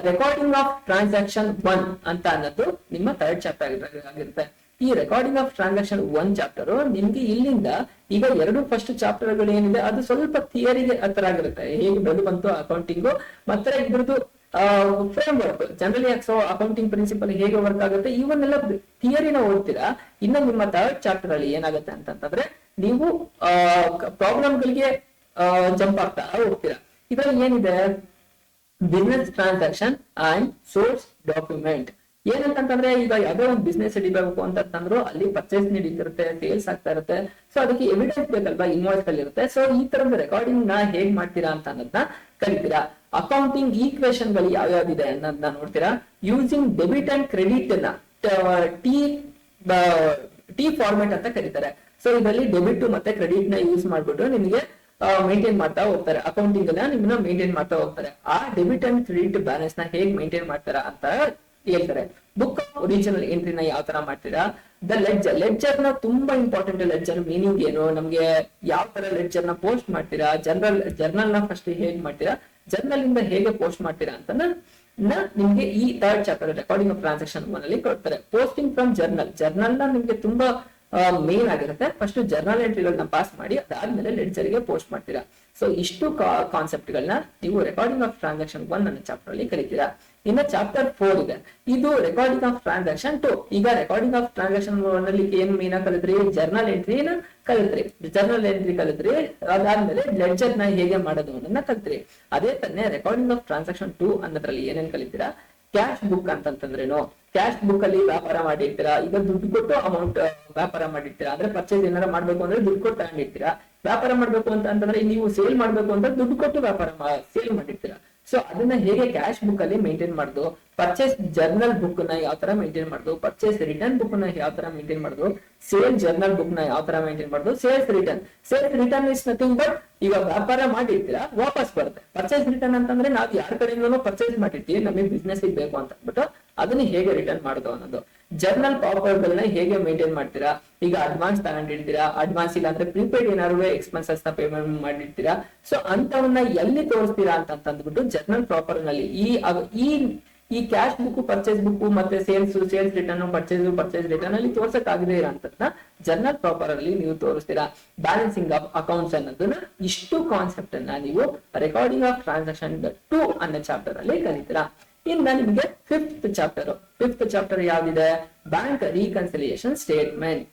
ರೆಕಾರ್ಡಿಂಗ್ ಆಫ್ ಟ್ರಾನ್ಸಾಕ್ಷನ್ 1 ಅಂತ ಅನ್ನೋದು ನಿಮ್ಮ ಥರ್ಡ್ ಚಾಪ್ಟರ್ ಆಗಿರುತ್ತೆ. ಈ ರೆಕಾರ್ಡಿಂಗ್ ಆಫ್ ಟ್ರಾನ್ಸಾಕ್ಷನ್ 1 ಚಾಪ್ಟರ್ ನಿಮ್ಗೆ ಇಲ್ಲಿಂದ ಈಗ 2 ಫಸ್ಟ್ ಚಾಪ್ಟರ್ ಗಳು ಏನಿದೆ ಅದು ಸ್ವಲ್ಪ ಥಿಯರಿಗೆ ಹತ್ರ ಆಗಿರುತ್ತೆ. ಹೇಗೆ ಬೆಳೆದು ಬಂತು ಅಕೌಂಟಿಂಗ್ ಮತ್ತೆ ಇದ್ರದ್ದು framework, generally accounting principle ಹೇಗೆ ವರ್ಕ್ ಆಗುತ್ತೆ ಇವನ್ನೆಲ್ಲ ಥಿಯರಿನ ಓದ್ತೀರಾ. ಇನ್ನು ನಿಮ್ಮ ಥರ್ಡ್ ಚಾಪ್ಟರ್ ಅಲ್ಲಿ ಏನಾಗುತ್ತೆ ಅಂತಂದ್ರೆ ನೀವು ಪ್ರಾಬ್ಲಮ್ ಗಳಿಗೆ ಜಂಪ್ ಆಗ್ತಾ ಹೋಗ್ತೀರಾ. ಇದರಲ್ಲಿ ಏನಿದೆ, business transaction and source document. ಏನಂತಂದ್ರೆ ಈಗ ಯಾವ್ದೋ ಒಂದು ಬಿಸ್ನೆಸ್ ಹಿಡಿಬೇಕು ಅಂತಂದ್ರು ಅಲ್ಲಿ ಪರ್ಚೇಸ್ ನಡೀತಿರುತ್ತೆ, ಸೇಲ್ಸ್ ಆಗ್ತಾ ಇರುತ್ತೆ. ಸೊ ಅದಕ್ಕೆ ಎವಿಡೆನ್ಸ್ ಬೇಕಲ್ವಾ, ಇನ್ವಾಯ್ಸ್ ಅಲ್ಲಿ ಇರುತ್ತೆ. ಸೊ ಈ ತರದ ರೆಕಾರ್ಡಿಂಗ್ ನ ಹೇಗ್ ಮಾಡ್ತೀರಾ ಅಂತ ಅನ್ನೋದನ್ನ ಕಲಿತೀರಾ. ಅಕೌಂಟಿಂಗ್ ಈಕ್ವೇಶನ್ ಗಳು ಯಾವ್ಯಾವ್ದಿದೆ ಅನ್ನೋದನ್ನ ನೋಡ್ತೀರಾ. ಯೂಸಿಂಗ್ ಡೆಬಿಟ್ ಅಂಡ್ ಕ್ರೆಡಿಟ್ ನ ಟಿ ಫಾರ್ಮೆಟ್ ಅಂತ ಕರೀತಾರೆ. ಸೊ ಇದರಲ್ಲಿ ಡೆಬಿಟ್ ಮತ್ತೆ ಕ್ರೆಡಿಟ್ ನ ಯೂಸ್ ಮಾಡ್ಬಿಟ್ಟು ನಿಮಗೆ ಮೇಂಟೈನ್ ಮಾಡ್ತಾ ಹೋಗ್ತಾರೆ. ಅಕೌಂಟಿಂಗ್ ನ ನಿಮ್ಮನ್ನ ಮೇಂಟೈನ್ ಮಾಡ್ತಾ ಹೋಗ್ತಾರೆ. ಆ ಡೆಬಿಟ್ ಅಂಡ್ ಕ್ರೆಡಿಟ್ ಬ್ಯಾಲೆನ್ಸ್ ನ ಹೇಗ್ ಮೇಂಟೈನ್ ಮಾಡ್ತಾರಾ ಅಂತ ಹೇಳ್ತಾರೆ. ಬುಕ್ ಆಫ್ ಒರಿಜಿನಲ್ ಎಂಟ್ರಿನ ಯಾವ ತರ ಮಾಡ್ತೀರಾ. ದ ಲೆಡ್ಜರ್ ನ ತುಂಬಾ ಇಂಪಾರ್ಟೆಂಟ್. ಲೆಡ್ಜರ್ ಮೀನಿಂಗ್ ಏನು, ನಮ್ಗೆ ಯಾವ ತರ ಲೆಡ್ಜರ್ ನ ಪೋಸ್ಟ್ ಮಾಡ್ತೀರಾ, ಜರ್ನಲ್ ನ ಫಸ್ಟ್ ಹೇಗ್ ಮಾಡ್ತೀರಾ, ಜರ್ನಲ್ ಇಂದ ಹೇಗೆ ಪೋಸ್ಟ್ ಮಾಡ್ತೀರಾ ಅಂತ ನಿಮ್ಗೆ ಈ third chapter recording of transaction 1 ಅಲ್ಲಿ ಕೊಡ್ತಾರೆ. ಪೋಸ್ಟಿಂಗ್ ಫ್ರಮ್ ಜರ್ನಲ್ ನ ನಿಮ್ಗೆ ತುಂಬಾ ಮೇನ್ ಆಗಿರುತ್ತೆ. ಫಸ್ಟ್ ಜರ್ನಲ್ ಎಂಟ್ರಿಗಳನ್ನ ಪಾಸ್ ಮಾಡಿ ಅದಾದ್ಮೇಲೆ ಲೆಡ್ಜರ್ ಗೆ ಪೋಸ್ಟ್ ಮಾಡ್ತೀರಾ. ಸೊ ಇಷ್ಟು ಕಾನ್ಸೆಪ್ಟ್ ಗಳನ್ನ ನೀವು ರೆಕಾರ್ಡಿಂಗ್ ಆಫ್ ಟ್ರಾನ್ಸಾಕ್ಷನ್ 1 ನನ್ನ ಚಾಪ್ಟರ್ ಅಲ್ಲಿ ಕಲಿತೀರಾ. ಇನ್ನು ಚಾಪ್ಟರ್ 4 ಇದೆ, ಇದು ರೆಕಾರ್ಡಿಂಗ್ ಆಫ್ ಟ್ರಾನ್ಸಾಕ್ಷನ್ 2. ಈಗ ರೆಕಾರ್ಡಿಂಗ್ ಆಫ್ ಟ್ರಾನ್ಸಾಕ್ಷನ್ 1 ಅಲ್ಲಿ ಏನ್ ಮೇನ್ ಕಲಿದ್ರಿ, ಜರ್ನಲ್ ಎಂಟ್ರಿನ ಕಲಿದ್ರಿ. ಅದಾದ್ಮೇಲೆ ಲೆಡ್ಜರ್ ನ ಹೇಗೆ ಮಾಡೋದು ಅನ್ನೋದನ್ನ ಕಲಿತ್ರಿ. ಅದೇ ತಾನೇ ರೆಕಾರ್ಡಿಂಗ್ ಆಫ್ ಟ್ರಾನ್ಸಾಕ್ಷನ್ 2 ಅನ್ನೋದ್ರಲ್ಲಿ ಏನೇನ್ ಕಲಿತೀರಾ. ಕ್ಯಾಶ್ ಬುಕ್ ಅಂತಂದ್ರೇನು, ಕ್ಯಾಶ್ ಬುಕ್ ಅಲ್ಲಿ ವ್ಯಾಪಾರ ಮಾಡಿರ್ತೀರಾ. ಈಗ ದುಡ್ಡು ಕೊಟ್ಟು ಅಮೌಂಟ್ ವ್ಯಾಪಾರ ಮಾಡಿರ್ತೀರಾ. ಅಂದ್ರೆ ಪರ್ಚೇಸ್ ಏನಾರ ಮಾಡ್ಬೇಕು ಅಂದ್ರೆ ದುಡ್ಡು ಕೊಟ್ಟು ತಗೊಂಡಿರ್ತೀರಾ. ವ್ಯಾಪಾರ ಮಾಡ್ಬೇಕು ಅಂತಂದ್ರೆ ನೀವು ಸೇಲ್ ಮಾಡ್ಬೇಕು ಅಂತ ದುಡ್ಡು ಕೊಟ್ಟು ಸೇಲ್ ಮಾಡಿರ್ತೀರಾ. ಸೊ ಅದನ್ನ ಹೇಗೆ ಕ್ಯಾಶ್ ಬುಕ್ ಅಲ್ಲಿ ಮೇಂಟೈನ್ ಮಾಡುದು, ಪರ್ಚೇಸ್ ಜರ್ನಲ್ ಬುಕ್ ನ ಯಾವ ತರ ಮೇಂಟೈನ್ ಮಾಡುದು, ಪರ್ಚೇಸ್ ರಿಟರ್ನ್ ಬುಕ್ ನ ಯಾವ ತರ ಮೇಂಟೈನ್ ಮಾಡುದು, ಸೇಲ್ ಜರ್ನಲ್ ಬುಕ್ ನ ಯಾವ ತರ ಮೇಂಟೈನ್ ಮಾಡುದು, sales return is nothing but ಈಗ ವ್ಯಾಪಾರ ಮಾಡಿರ್ತೀರಾ ವಾಪಸ್ ಬರುತ್ತೆ. ಪರ್ಚೇಸ್ ರಿಟರ್ನ್ ಅಂತಂದ್ರೆ ನಾವು ಯಾರ ಕಡೆಯಿಂದನೂ ಪರ್ಚೇಸ್ ಮಾಡಿರ್ತೀವಿ, ನಮಗೆ ಬಿಸ್ನೆಸ್ ಬೇಕು ಅಂತ ಅಂದ್ಬಿಟ್ಟು ಅದನ್ನ ಹೇಗೆ ರಿಟರ್ನ್ ಮಾಡೋದು ಅನ್ನೋದು. ಜರ್ನಲ್ ಪಾಪರ್ ಗಳನ್ನ ಹೇಗೆ ಮೇಂಟೈನ್ ಮಾಡ್ತೀರಾ. ಈಗ ಅಡ್ವಾನ್ಸ್ ತಗೊಂಡಿರ್ತೀರಾ, ಅಡ್ವಾನ್ಸ್ ಇಲ್ಲ ಅಂದ್ರೆ ಪ್ರೀಪೇಡ್ ಏನಾದ್ರು ಎಕ್ಸ್ಪೆನ್ಸಸ್ ನ ಪೇಮೆಂಟ್ ಮಾಡಿರ್ತೀರಾ. ಸೊ ಅಂತವನ್ನ ಎಲ್ಲಿ ತೋರಿಸ್ತೀರಾ ಅಂತಂದ್ಬಿಟ್ಟು ಜರ್ನಲ್ ಪ್ರಾಪರ್ ನಲ್ಲಿ ಈ ಕ್ಯಾಶ್ ಬುಕ್, ಪರ್ಚೇಸ್ ಬುಕ್ ಮತ್ತೆ ಸೇಲ್ಸ್ ರಿಟರ್ನ್, ಪರ್ಚೇಸ್ ರಿಟರ್ನ್ ಅಲ್ಲಿ ತೋರ್ಸಕ್ ಆಗದೆ ಇರೋಂಥದ್ನ ಜರ್ನಲ್ ಪ್ರಾಪರ್ ಅಲ್ಲಿ ನೀವು ತೋರಿಸ್ತೀರಾ. ಬ್ಯಾಲೆನ್ಸಿಂಗ್ ಆಫ್ ಅಕೌಂಟ್ಸ್ ಅನ್ನೋದನ್ನ ಇಷ್ಟು ಕಾನ್ಸೆಪ್ಟ್ ಅನ್ನ ನೀವು ರೆಕಾರ್ಡಿಂಗ್ ಆಫ್ ಟ್ರಾನ್ಸಾಕ್ಷನ್ 2 ಅನ್ನೋ ಚಾಪ್ಟರ್ ಅಲ್ಲಿ ಕಲಿತೀರಾ. ಇನ್ನ ನಿಮ್ಗೆ ಫಿಫ್ತ್ ಚಾಪ್ಟರ್ ಯಾವ್ದಿದೆ, bank reconciliation statement.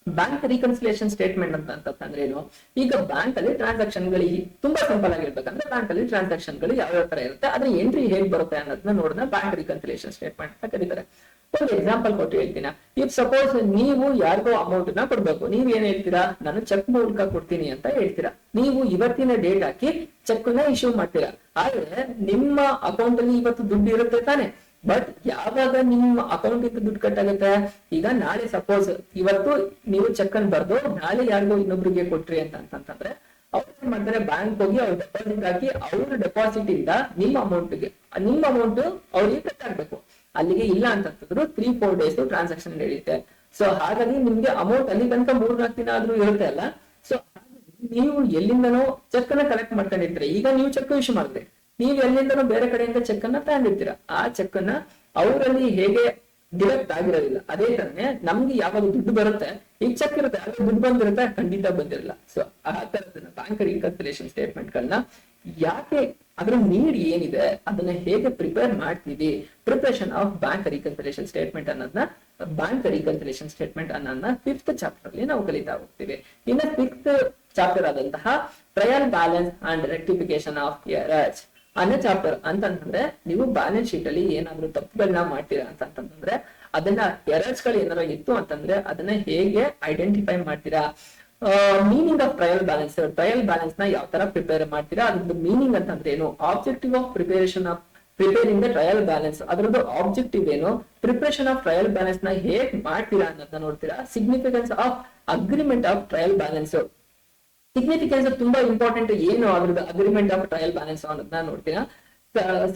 Bank reconciliation statement ಅಂತಂದ್ರೆ ಏನು? ಈಗ ಬ್ಯಾಂಕ್ ಅಲ್ಲಿ ಟ್ರಾನ್ಸಾಕ್ಷನ್ ಗಳಿಗೆ ತುಂಬಾ ಸಿಂಪಲ್ ಆಗಿರ್ಬೇಕಂದ್ರೆ ಬ್ಯಾಂಕ್ ಅಲ್ಲಿ ಟ್ರಾನ್ಸಾಕ್ಷನ್ ಗಳು ಯಾವ ತರ ಇರುತ್ತೆ, ಅದ್ರ ಎಂಟ್ರಿ ಹೇಗ್ ಬರುತ್ತೆ ಅನ್ನೋದನ್ನ ನೋಡಿದ್ರೆ ಬ್ಯಾಂಕ್ ರಿಕನ್ಸಿಲೇಷನ್ ಸ್ಟೇಟ್ಮೆಂಟ್ ಅಂತ ಕರೀತಾರೆ. ಒಂದು ಎಕ್ಸಾಂಪಲ್ ಕೊಟ್ಟು ಹೇಳ್ತೀನಿ. ಇಫ್ ಸಪೋಸ್ ನೀವು ಯಾರಿಗೋ ಅಮೌಂಟ್ ನ ಕೊಡ್ಬೇಕು, ನೀವ್ ಏನ್ ಹೇಳ್ತೀರಾ, ನಾನು ಚೆಕ್ ಮೂಲಕ ಕೊಡ್ತೀನಿ ಅಂತ ಹೇಳ್ತೀರಾ. ನೀವು ಇವತ್ತಿನ ಡೇಟ್ ಹಾಕಿ ಚೆಕ್ ನ ಇಶ್ಯೂ ಮಾಡ್ತೀರಾ. ಆದ್ರೆ ನಿಮ್ಮ ಅಕೌಂಟ್ ಅಲ್ಲಿ ಇವತ್ತು ದುಡ್ಡು ಇರುತ್ತೆ ತಾನೆ, ಬಟ್ ಯಾವಾಗ ನಿಮ್ಮ ಅಕೌಂಟ್ ಇಂದ ದುಡ್ಡು ಕಟ್ ಆಗುತ್ತೆ, ಈಗ ನಾಳೆ ಸಪೋಸ್ ಇವತ್ತು ನೀವು ಚೆಕ್ ಅನ್ನು ಬರ್ದು ನಾಳೆ ಯಾರಿಗೋ ಇನ್ನೊಬ್ರಿಗೆ ಕೊಟ್ರಿ ಅಂತಂದ್ರೆ ಅವ್ರು ಏನ್ ಮಾಡ್ತಾರೆ, ಬ್ಯಾಂಕ್ ಹೋಗಿ ಅವ್ರು ಡೆಪಾಸಿಟ್ ಹಾಕಿ ಅವ್ರ ಡೆಪಾಸಿಟ್ ಇಂದ ನಿಮ್ಮ ಅಮೌಂಟ್ ಅವ್ರಿಗೆ ಕಟ್ ಆಗ್ಬೇಕು. ಅಲ್ಲಿಗೆ ಇಲ್ಲ ಅಂತಂದ್ರು 3-4 ಡೇಸ್ ಟ್ರಾನ್ಸಾಕ್ಷನ್ ನಡೆಯುತ್ತೆ. ಸೊ ಹಾಗಾಗಿ ನಿಮ್ಗೆ ಅಮೌಂಟ್ ಅಲ್ಲಿ ತನಕ 3-4 ದಿನ ಆದ್ರೂ ಇರುತ್ತೆ ಅಲ್ಲ. ಸೊ ನೀವು ಎಲ್ಲಿಂದನೋ ಚೆಕ್ ಅನ್ನ ಕಲೆಕ್ಟ್ ಮಾಡ್ಕೊಂಡಿರ್ತೀರ. ಈಗ ನೀವು ಚೆಕ್ ಇಶ್ಯೂ ಮಾಡಿದ್ರೆ ನೀವು ಎಲ್ಲಿಂದನೋ ಬೇರೆ ಕಡೆಯಿಂದ ಚೆಕ್ ಅನ್ನ ತಗೊಂಡಿರ್ತೀರಾ. ಆ ಚೆಕ್ ಅನ್ನ ಅವರಲ್ಲಿ ಹೇಗೆ ಡಿಡಕ್ಟ್ ಆಗಿರೋದಿಲ್ಲ, ಅದೇ ತರನೇ ನಮ್ಗೆ ಯಾವಾಗ ದುಡ್ಡು ಬರುತ್ತೆ, ಈಗ ಚೆಕ್ ಇರುತ್ತೆ ಆದ್ರೆ ದುಡ್ಡು ಬಂದಿರುತ್ತೆ, ಖಂಡಿತ ಬಂದಿರಲ್ಲ. ಸೊ ಆ ತರದನ್ನ ಬ್ಯಾಂಕ್ ರಿಕನ್ಸಿಲೇಷನ್ ಸ್ಟೇಟ್ಮೆಂಟ್ ಗಳನ್ನ ಯಾಕೆ, ಅದ್ರ ನೀಡ್ ಏನಿದೆ, ಅದನ್ನ ಹೇಗೆ ಪ್ರಿಪೇರ್ ಮಾಡ್ತೀವಿ, preparation of bank reconciliation statement ಅನ್ನೋದನ್ನ ಬ್ಯಾಂಕ್ ರಿಕನ್ಸಿಲೇಷನ್ ಸ್ಟೇಟ್ಮೆಂಟ್ ಅನ್ನೋದನ್ನ 5th ಚಾಪ್ಟರ್ ಅಲ್ಲಿ ನಾವು ಕಲಿತಾ ಹೋಗ್ತೀವಿ. ಇನ್ನು 5th ಚಾಪ್ಟರ್ ಆದಂತಹ trial balance and rectification of errors ಅನ್ನೋ ಚಾಪ್ಟರ್ ಅಂತಂದ್ರೆ, ನೀವು ಬ್ಯಾಲೆನ್ಸ್ ಶೀಟ್ ಅಲ್ಲಿ ಏನಾದ್ರು ತಪ್ಪುಗಳನ್ನ ಮಾಡ್ತೀರಾ ಅಂತಂದ್ರೆ ಅದನ್ನ ಎರರ್ಸ್ ಗಳು ಏನಾದ್ರು ಇತ್ತು ಅಂತಂದ್ರೆ ಅದನ್ನ ಹೇಗೆ ಐಡೆಂಟಿಫೈ ಮಾಡ್ತೀರಾ. ಮೀನಿಂಗ್ ಆಫ್ ಟ್ರಯಲ್ ಬ್ಯಾಲೆನ್ಸ್ ನ ಯಾವ ತರ ಪ್ರಿಪೇರ್ ಮಾಡ್ತೀರಾ, ಅದ್ರದ್ದು ಮೀನಿಂಗ್ ಅಂತಂದ್ರೆ ಏನು, objective of preparing the trial balance, ಅದ್ರದ್ದು ಆಬ್ಜೆಕ್ಟಿವ್ ಏನು, ಪ್ರಿಪರೇಷನ್ ಆಫ್ ಟ್ರಯಲ್ ಬ್ಯಾಲೆನ್ಸ್ ನ ಹೇಗ್ ಮಾಡ್ತೀರಾ ಅನ್ನೋದನ್ನ ನೋಡ್ತೀರಾ. Significance of agreement of trial balance, significance ತುಂಬಾ ಇಂಪಾರ್ಟೆಂಟ್ ಏನು ಅದ್ರದ್ದು ಅಗ್ರಿಮೆಂಟ್ ಆಫ್ ಟ್ರಯಲ್ ಬ್ಯಾಲೆನ್ಸ್ ಅನ್ನೋದನ್ನ ನೋಡ್ತೀರಾ.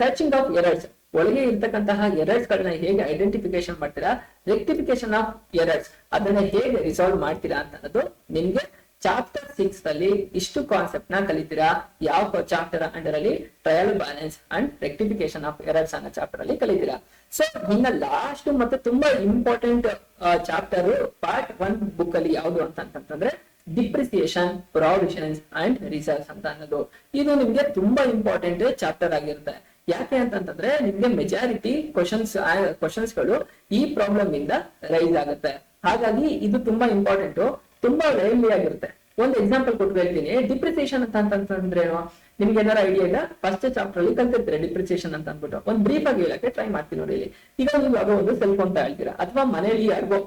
ಸರ್ಚಿಂಗ್ ಆಫ್ ಎರರ್ಸ್, ಒಳಗೆ ಇರ್ತಕ್ಕಂತಹ ಎರರ್ಸ್ ಗಳನ್ನ ಹೇಗೆ ಐಡೆಂಟಿಫಿಕೇಶನ್ ಮಾಡ್ತೀರಾ. ರೆಕ್ಟಿಫಿಕೇಶನ್ ಆಫ್ ಎರರ್ಸ್, ಅದನ್ನ ಹೇಗೆ ರಿಸಾಲ್ವ್ ಮಾಡ್ತೀರಾ ಅಂತ ಅನ್ನೋದು ನಿಮ್ಗೆ ಚಾಪ್ಟರ್ 6 ಅಲ್ಲಿ ಇಷ್ಟು ಕಾನ್ಸೆಪ್ಟ್ ನ ಕಲಿತೀರಾ. ಯಾವ ಚಾಪ್ಟರ್ ಅಂಡರ್ ಅಲ್ಲಿ trial balance and rectification of errors ಅನ್ನೋ ಚಾಪ್ಟರ್ ಅಲ್ಲಿ ಕಲಿತೀರಾ. ಸೊ ಇನ್ನ ಲಾಸ್ಟ್ ಮತ್ತೆ ತುಂಬಾ ಇಂಪಾರ್ಟೆಂಟ್ ಚಾಪ್ಟರ್ ಪಾರ್ಟ್ 1 ಬುಕ್ ಅಲ್ಲಿ ಯಾವುದು ಅಂತಂದ್ರೆ ಡಿಪ್ರಿಸಿಯೇಷನ್, ಪ್ರಾವಿಷನ್ಸ್ ಅಂಡ್ ರಿಸರ್ವ್ಸ್ ಅಂತ ಅನ್ನೋದು. ಇದು ನಿಮ್ಗೆ ತುಂಬಾ ಇಂಪಾರ್ಟೆಂಟ್ ಚಾಪ್ಟರ್ ಆಗಿರುತ್ತೆ. ಯಾಕೆ ಅಂತಂದ್ರೆ ನಿಮ್ಗೆ ಮೆಜಾರಿಟಿ ಕ್ವಶನ್ಸ್ ಗಳು ಈ ಪ್ರಾಬ್ಲಮ್ ಇಂದ ರೈಸ್ ಆಗುತ್ತೆ. ಹಾಗಾಗಿ ಇದು ತುಂಬಾ ಇಂಪಾರ್ಟೆಂಟ್, ತುಂಬಾ ರೈಲಿ ಆಗಿರುತ್ತೆ. ಒಂದು ಎಕ್ಸಾಂಪಲ್ ಕೊಟ್ಟು ಹೇಳ್ತೀನಿ. ಡಿಪ್ರಿಸಿಯೇಷನ್ ಅಂತಂದ್ರೆ ಏನು, ನಿಮ್ಗೆ ಏನಾರ ಐಡಿಯಾ ಇಲ್ಲ, ಫಸ್ಟ್ ಚಾಪ್ಟರ್ ಅಲ್ಲಿ ಕಲ್ತಿರ್ತೀರ ಡಿಪ್ರಿಸಿಯೇಷನ್ ಅಂತ ಅಂದ್ಬಿಟ್ಟು. ಒಂದು ಬ್ರೀಫ್ ಆಗಿ ಹೇಳಕ್ಕೆ ಟ್ರೈ ಮಾಡ್ತೀನಿ ನೋಡಿ. ಈಗ ನೀವು ಯಾವ್ದೋ ಒಂದು ಸೆಲ್ ಫೋನ್ ತಗೊಳ್ತೀರಾ, ಅಥವಾ ಮನೆಯಲ್ಲಿ ಯಾರಿಗೋ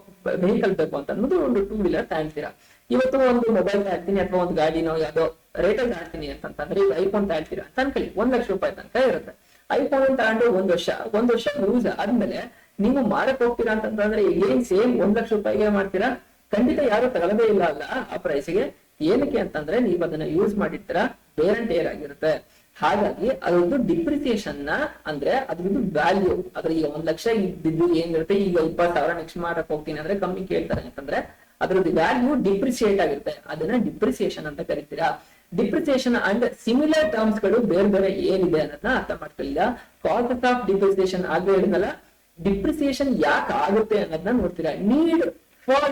ವೆಹಿಕಲ್ ಬೇಕು ಅಂತ ಅಂದ್ಬಿಟ್ಟು ಒಂದು 2 ವೀಲರ್ ತಗೊಳ್ತೀರಾ. ಇವತ್ತು ಒಂದು ಮೊಬೈಲ್ ತಗೊಳ್ತೀನಿ ಅಥವಾ ಒಂದು ಗಾಡಿನೋ ಯಾವ್ದೋ ರೇಟಲ್ಲಿ ತಗೊಳ್ತೀನಿ ಅಂತಂದ್ರೆ ಈಗ ಐಫೋನ್ ತಗೊಳ್ತೀರಾ ಅಂತ ಅನ್ಕೊಳ್ಳಿ, 1 ಲಕ್ಷ ರೂಪಾಯಿ ತನಕ ಇರುತ್ತೆ. ಐಫೋನ್ ತಗೊಂಡು ಒಂದ್ ವರ್ಷ ಯೂಸ್ ಆದ್ಮೇಲೆ ನೀವು ಮಾರಕ್ ಹೋಗ್ತೀರಾ ಅಂತಂದ್ರೆ ಏನ್ ಸೇಮ್ 1 ಲಕ್ಷ ರೂಪಾಯಿಗೆ ಮಾಡ್ತೀರಾ? ಖಂಡಿತ ಯಾರು ತಗೊಳ್ಳೋದೇ ಇಲ್ಲ ಅಲ್ಲ ಆ ಪ್ರೈಸ್ಗೆ. ಏನಕ್ಕೆ ಅಂತಂದ್ರೆ ನೀವು ಅದನ್ನ ಯೂಸ್ ಮಾಡಿರ್ತೀರಾ, ಬೇರ್ ಅಂಡ್ ಟೇರ್ ಆಗಿರುತ್ತೆ. ಹಾಗಾಗಿ ಅದ್ರದ್ದು ಡಿಪ್ರಿಸಿಯೇಷನ್ ನ ಅಂದ್ರೆ ಅದ್ರದ್ದು ವ್ಯಾಲ್ಯೂ, ಅದ್ರ ಈಗ 1 ಲಕ್ಷ ಇದ್ದಿದ್ದು ಏನಿರುತ್ತೆ, ಈಗ 20,000 ನೆಕ್ಸ್ಟ್ ಮಾಡಕ್ ಹೋಗ್ತೀನಿ ಅಂದ್ರೆ ಕಮ್ಮಿ ಕೇಳ್ತಾರೆ ಅಂತಂದ್ರೆ ಅದ್ರದ್ದು ವ್ಯಾಲ್ಯೂ ಡಿಪ್ರಿಸಿಯೇಟ್ ಆಗಿರುತ್ತೆ. ಅದನ್ನ ಡಿಪ್ರಿಸಿಯೇಷನ್ ಅಂತ ಕರಿತೀರಾ. ಡಿಪ್ರಿಸಿಯೇಷನ್ ಅಂಡ್ ಸಿಮಿಲರ್ ಟರ್ಮ್ಸ್ ಗಳು ಬೇರೆ ಬೇರೆ ಏನಿದೆ ಅನ್ನೋದನ್ನ ಅರ್ಥ ಮಾಡ್ಕೊಳ್ಳಿಲ್ಲ. ಕಾಸಸ್ ಆಫ್ ಡಿಪ್ರಿಸಿಯೇಷನ್ ಆಗ ಹೇಳಿದ್ನಲ್ಲ, ಡಿಪ್ರಿಸಿಯೇಷನ್ ಯಾಕೆ ಆಗುತ್ತೆ ಅನ್ನೋದನ್ನ ನೋಡ್ತೀರಾ. ನೀಡ್ ಫಾರ್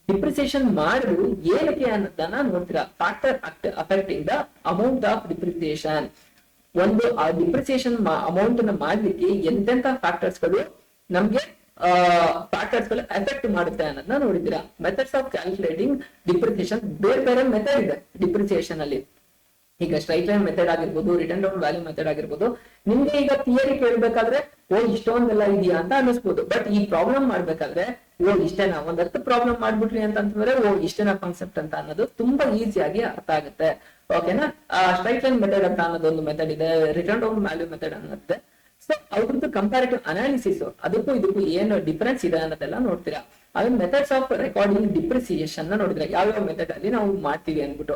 ಡಿಪ್ರಿಸಿಯೇಷನ್ ಮಾಡುದು ಏನಕ್ಕೆ ಅನ್ನೋದನ್ನ ನೋಡ್ತೀರಾ. Factor affecting the amount of depreciation, ಒಂದು ಆ ಡಿಪ್ರಿಸಿಯೇಷನ್ ಅಮೌಂಟ್ ನ ಮಾಡ್ಲಿಕ್ಕೆ ಎಂತೆಂತ ಫ್ಯಾಕ್ಟರ್ಸ್ ಗಳು ನಮ್ಗೆ ಫ್ಯಾಕ್ಟರ್ಸ್ ಗಳು ಎಫೆಕ್ಟ್ ಮಾಡುತ್ತೆ ಅನ್ನೋದನ್ನ ನೋಡಿದ್ದೀರಾ. ಮೆಥಡ್ಸ್ ಆಫ್ ಕ್ಯಾಲ್ಕುಲೇಟಿಂಗ್ ಡಿಪ್ರಿಸಿಯೇಷನ್, ಬೇರೆ ಬೇರೆ ಮೆಥಡ್ ಇದೆ ಡಿಪ್ರಿಸಿಯೇಷನ್ ಅಲ್ಲಿ. ಈಗ ಸ್ಟ್ರೈಟ್ ಲೈನ್ ಮೆಥಡ್ ಆಗಿರ್ಬೋದು, ರಿಟರ್ನ್ ಡೌನ್ ವ್ಯಾಲ್ಯೂ ಮೆಥಡ್ ಆಗಿರ್ಬೋದು. ನಿಮ್ಗೆ ಈಗ ಥಿಯರಿ ಕೇಳ್ಬೇಕಾದ್ರೆ ಇಷ್ಟೊಂದೆಲ್ಲ ಇದೆಯಾ ಅಂತ ಅನಿಸ್ಬೋದು, ಬಟ್ ಈ ಪ್ರಾಬ್ಲಮ್ ಮಾಡ್ಬೇಕಾದ್ರೆ ಇಷ್ಟೇನಾ, 10 ಪ್ರಾಬ್ಲಮ್ ಮಾಡ್ಬಿಟ್ರಿ ಅಂತಂದ್ರೆ ಇಷ್ಟೇನಾ ಕಾನ್ಸೆಪ್ಟ್ ಅಂತ ಅನ್ನೋದು ತುಂಬಾ ಈಸಿಯಾಗಿ ಅರ್ಥ ಆಗುತ್ತೆ. ಓಕೆನಾ. ಸ್ಟ್ರೈಟ್ ಲೈನ್ ಮೆಥಡ್ ಅಂತ ಅನ್ನೋದೊಂದು ಮೆಥಡ್ ಇದೆ, ರಿಟರ್ನ್ ಡೌನ್ ವ್ಯಾಲ್ಯೂ ಮೆಥಡ್ ಅನ್ನೋದಿದೆ. ಸೊ ಅವ್ರದ್ದು ಕಂಪ್ಯಾರಿಟಿವ್ ಅನಾಲಿಸಿಸ್, ಅದಕ್ಕೂ ಇದಕ್ಕೂ ಏನು ಡಿಫರೆನ್ಸ್ ಇದೆ ಅನ್ನೋದೆಲ್ಲ ನೋಡ್ತೀರಾ. ಅದೇ ಮೆಥಡ್ಸ್ ಆಫ್ ರೆಕಾರ್ಡಿಂಗ್ ಡಿಪ್ರಿಸಿಯೇಷನ್ ನೋಡಿದ್ರೆ ಯಾವ್ಯಾವ ಮೆಥಡ್ ಅಲ್ಲಿ ನಾವು ಮಾಡ್ತೀವಿ ಅನ್ಬಿಟ್ಟು.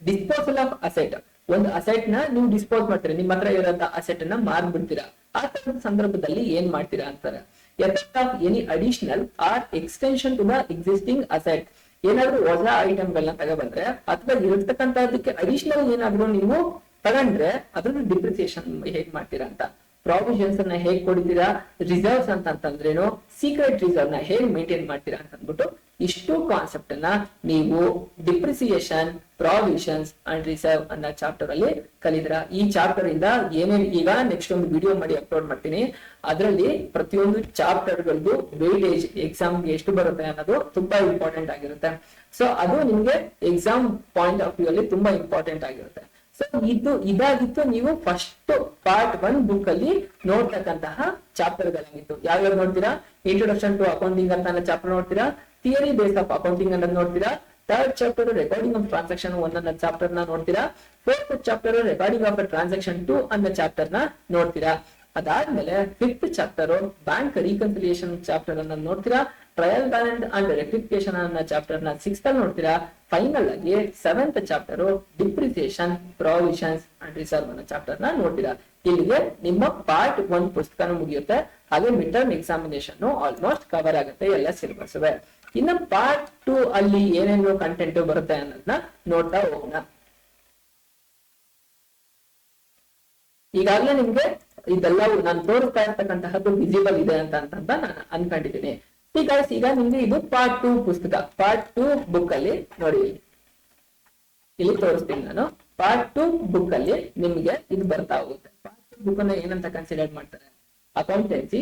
ಡಿಸ್ಪೋಸಲ್ ಆಫ್ ಅಸೆಟ್, ಒಂದು ಅಸೆಟ್ ನ ನೀವು ಡಿಸ್ಪೋಸ್ ಮಾಡ್ತೀರಾ, ನಿಮ್ಮ ಹತ್ರ ಇರೋಂತ ಅಸೆಟ್ ನ ಮಾರ್ಬಿಡ್ತೀರಾ. ಆ ತರದ ಸಂದರ್ಭದಲ್ಲಿ ಏನ್ ಮಾಡ್ತೀರಾ ಅಂತಾರೆ. Effect of any additional or extension to the existing asset, ಏನಾದ್ರೂ ಹೊಸ ಐಟಮ್ ಗಳನ್ನ ತಗೊಬಂದ್ರೆ ಅಥವಾ ಇರತಕ್ಕಂತದಕ್ಕೆ ಅಡಿಷನಲ್ ಏನಾದ್ರು ನೀವು ತಗೊಂಡ್ರೆ ಅದ್ರದ್ದು ಡಿಪ್ರಿಸಿಯೇಷನ್ ಹೇಗ್ ಮಾಡ್ತೀರಾ ಅಂತ. ಪ್ರಾವಿಷನ್ಸ್ ಅನ್ನ ಹೇಗ್ ಕೊಡ್ತೀರಾ, ರಿಸರ್ವ್ಸ್ ಅಂತಂದ್ರೇನು, ಸೀಕ್ರೆಟ್ ರಿಸರ್ವ್ ನ ಹೇಗ್ ಮೇಂಟೈನ್ ಮಾಡ್ತೀರಾ ಅಂತ ಅಂದ್ಬಿಟ್ಟು ಇಷ್ಟು ಕಾನ್ಸೆಪ್ಟ್ ಅನ್ನ ನೀವು ಡಿಪ್ರಿಸಿಯೇಷನ್, ಪ್ರಾವಿಷನ್ಸ್ ಅಂಡ್ ರಿಸರ್ವ್ ಅನ್ನೋ ಚಾಪ್ಟರ್ ಅಲ್ಲಿ ಕಲಿತೀರ. ಈ ಚಾಪ್ಟರ್ ಇಂದ ಏನೇನ್ ಈಗ ನೆಕ್ಸ್ಟ್ ಒಂದು ವಿಡಿಯೋ ಮಾಡಿ ಅಪ್ಲೋಡ್ ಮಾಡ್ತೀನಿ, ಅದರಲ್ಲಿ ಪ್ರತಿಯೊಂದು ಚಾಪ್ಟರ್ ಗಳಿಗೂ ವೇಟೇಜ್ ಎಕ್ಸಾಮ್ ಗೆ ಎಷ್ಟು ಬರುತ್ತೆ ಅನ್ನೋದು ತುಂಬಾ ಇಂಪಾರ್ಟೆಂಟ್ ಆಗಿರುತ್ತೆ. ಸೊ ಅದು ನಿಮ್ಗೆ ಎಕ್ಸಾಮ್ ಪಾಯಿಂಟ್ ಆಫ್ ವ್ಯೂ ಅಲ್ಲಿ ತುಂಬಾ ಇಂಪಾರ್ಟೆಂಟ್ ಆಗಿರುತ್ತೆ. ಸೊ ಇದಾಗಿತ್ತು ನೀವು ಫಸ್ಟ್ ಪಾರ್ಟ್ 1 ಬುಕ್ ಅಲ್ಲಿ ನೋಡ್ತಕ್ಕಂತಹ ಚಾಪ್ಟರ್ ಗಳಾಗಿತ್ತು. ಯಾವ್ಯಾವ ನೋಡ್ತೀರಾ, ಇಂಟ್ರೊಡಕ್ಷನ್ ಟು ಅಕೌಂಟಿಂಗ್ ಅಂತ ಚಾಪ್ಟರ್ ನೋಡ್ತೀರಾ, ಥಿಯರಿ ಬೇಸ್ ಆಫ್ ಅಕೌಂಟಿಂಗ್ ಅನ್ನೋದು ನೋಡ್ತೀರಾ, third chapter recording of transaction 1 ಅನ್ನೋ ಚಾಪ್ಟರ್ ನ ನೋಡ್ತೀರಾ, fourth chapter recording of transaction 2 ಅನ್ನೋ ಚಾಪ್ಟರ್ ನ ನೋಡ್ತೀರಾ. ಅದಾದ್ಮೇಲೆ fifth chapter bank reconciliation chapter ಅನ್ನ ನೋಡ್ತೀರಾ, ಟ್ರಯಲ್ ಬ್ಯಾಲೆನ್ಸ್ ಅಂಡ್ ರೆಕ್ಟಿಫಿಕೇಶನ್ ಅನ್ನೋ ಚಾಪ್ಟರ್ ನ 6th ಅಲ್ಲಿ ನೋಡ್ತೀರಾ. ಫೈನಲ್ ಆಗಿ 7th chapter depreciation, provisions and reserve ಅನ್ನೋ ಚಾಪ್ಟರ್ ನ ನೋಡ್ತೀರಾ. ಇಲ್ಲಿಗೆ ನಿಮ್ಮ ಪಾರ್ಟ್ 1 ಪುಸ್ತಕನ ಮುಗಿಯುತ್ತೆ. ಹಾಗೆ mid term examination almost cover ಆಗುತ್ತೆ ಎಲ್ಲ ಸಿಲೆಬಸ್. ಇನ್ನು ಪಾರ್ಟ್ 2 ಅಲ್ಲಿ ಏನೇನು ಕಂಟೆಂಟ್ ಬರುತ್ತೆ ಅನ್ನೋದನ್ನ ನೋಡ್ತಾ ಹೋಗೋಣ. ಈಗಾಗಲೇ ನಿಮ್ಗೆ ಇದೆಲ್ಲವೂ ನಾನು ತೋರಿಸ್ತಾ ಇರ್ತಕ್ಕಂತಹದ್ದು ವಿಸಿಬಲ್ ಇದೆ ಅಂತ ನಾನು ಅನ್ಕೊಂಡಿದ್ದೀನಿ. ಈಗ ನಿಮ್ಗೆ ಇದು ಪಾರ್ಟ್ 2 ಪುಸ್ತಕ, ಪಾರ್ಟ್ 2 ಬುಕ್ ಅಲ್ಲಿ ನೋಡಿ, ಇಲ್ಲಿ ತೋರಿಸ್ತೀನಿ ನಾನು. ಪಾರ್ಟ್ 2 ಬುಕ್ ಅಲ್ಲಿ ನಿಮ್ಗೆ ಇದು ಬರ್ತಾ ಹೋಗುತ್ತೆ. ಪಾರ್ಟ್ 2 ಬುಕ್ ಅನ್ನ ಏನಂತ ಕನ್ಸಿಡರ್ ಮಾಡ್ತಾರೆ, accountancy,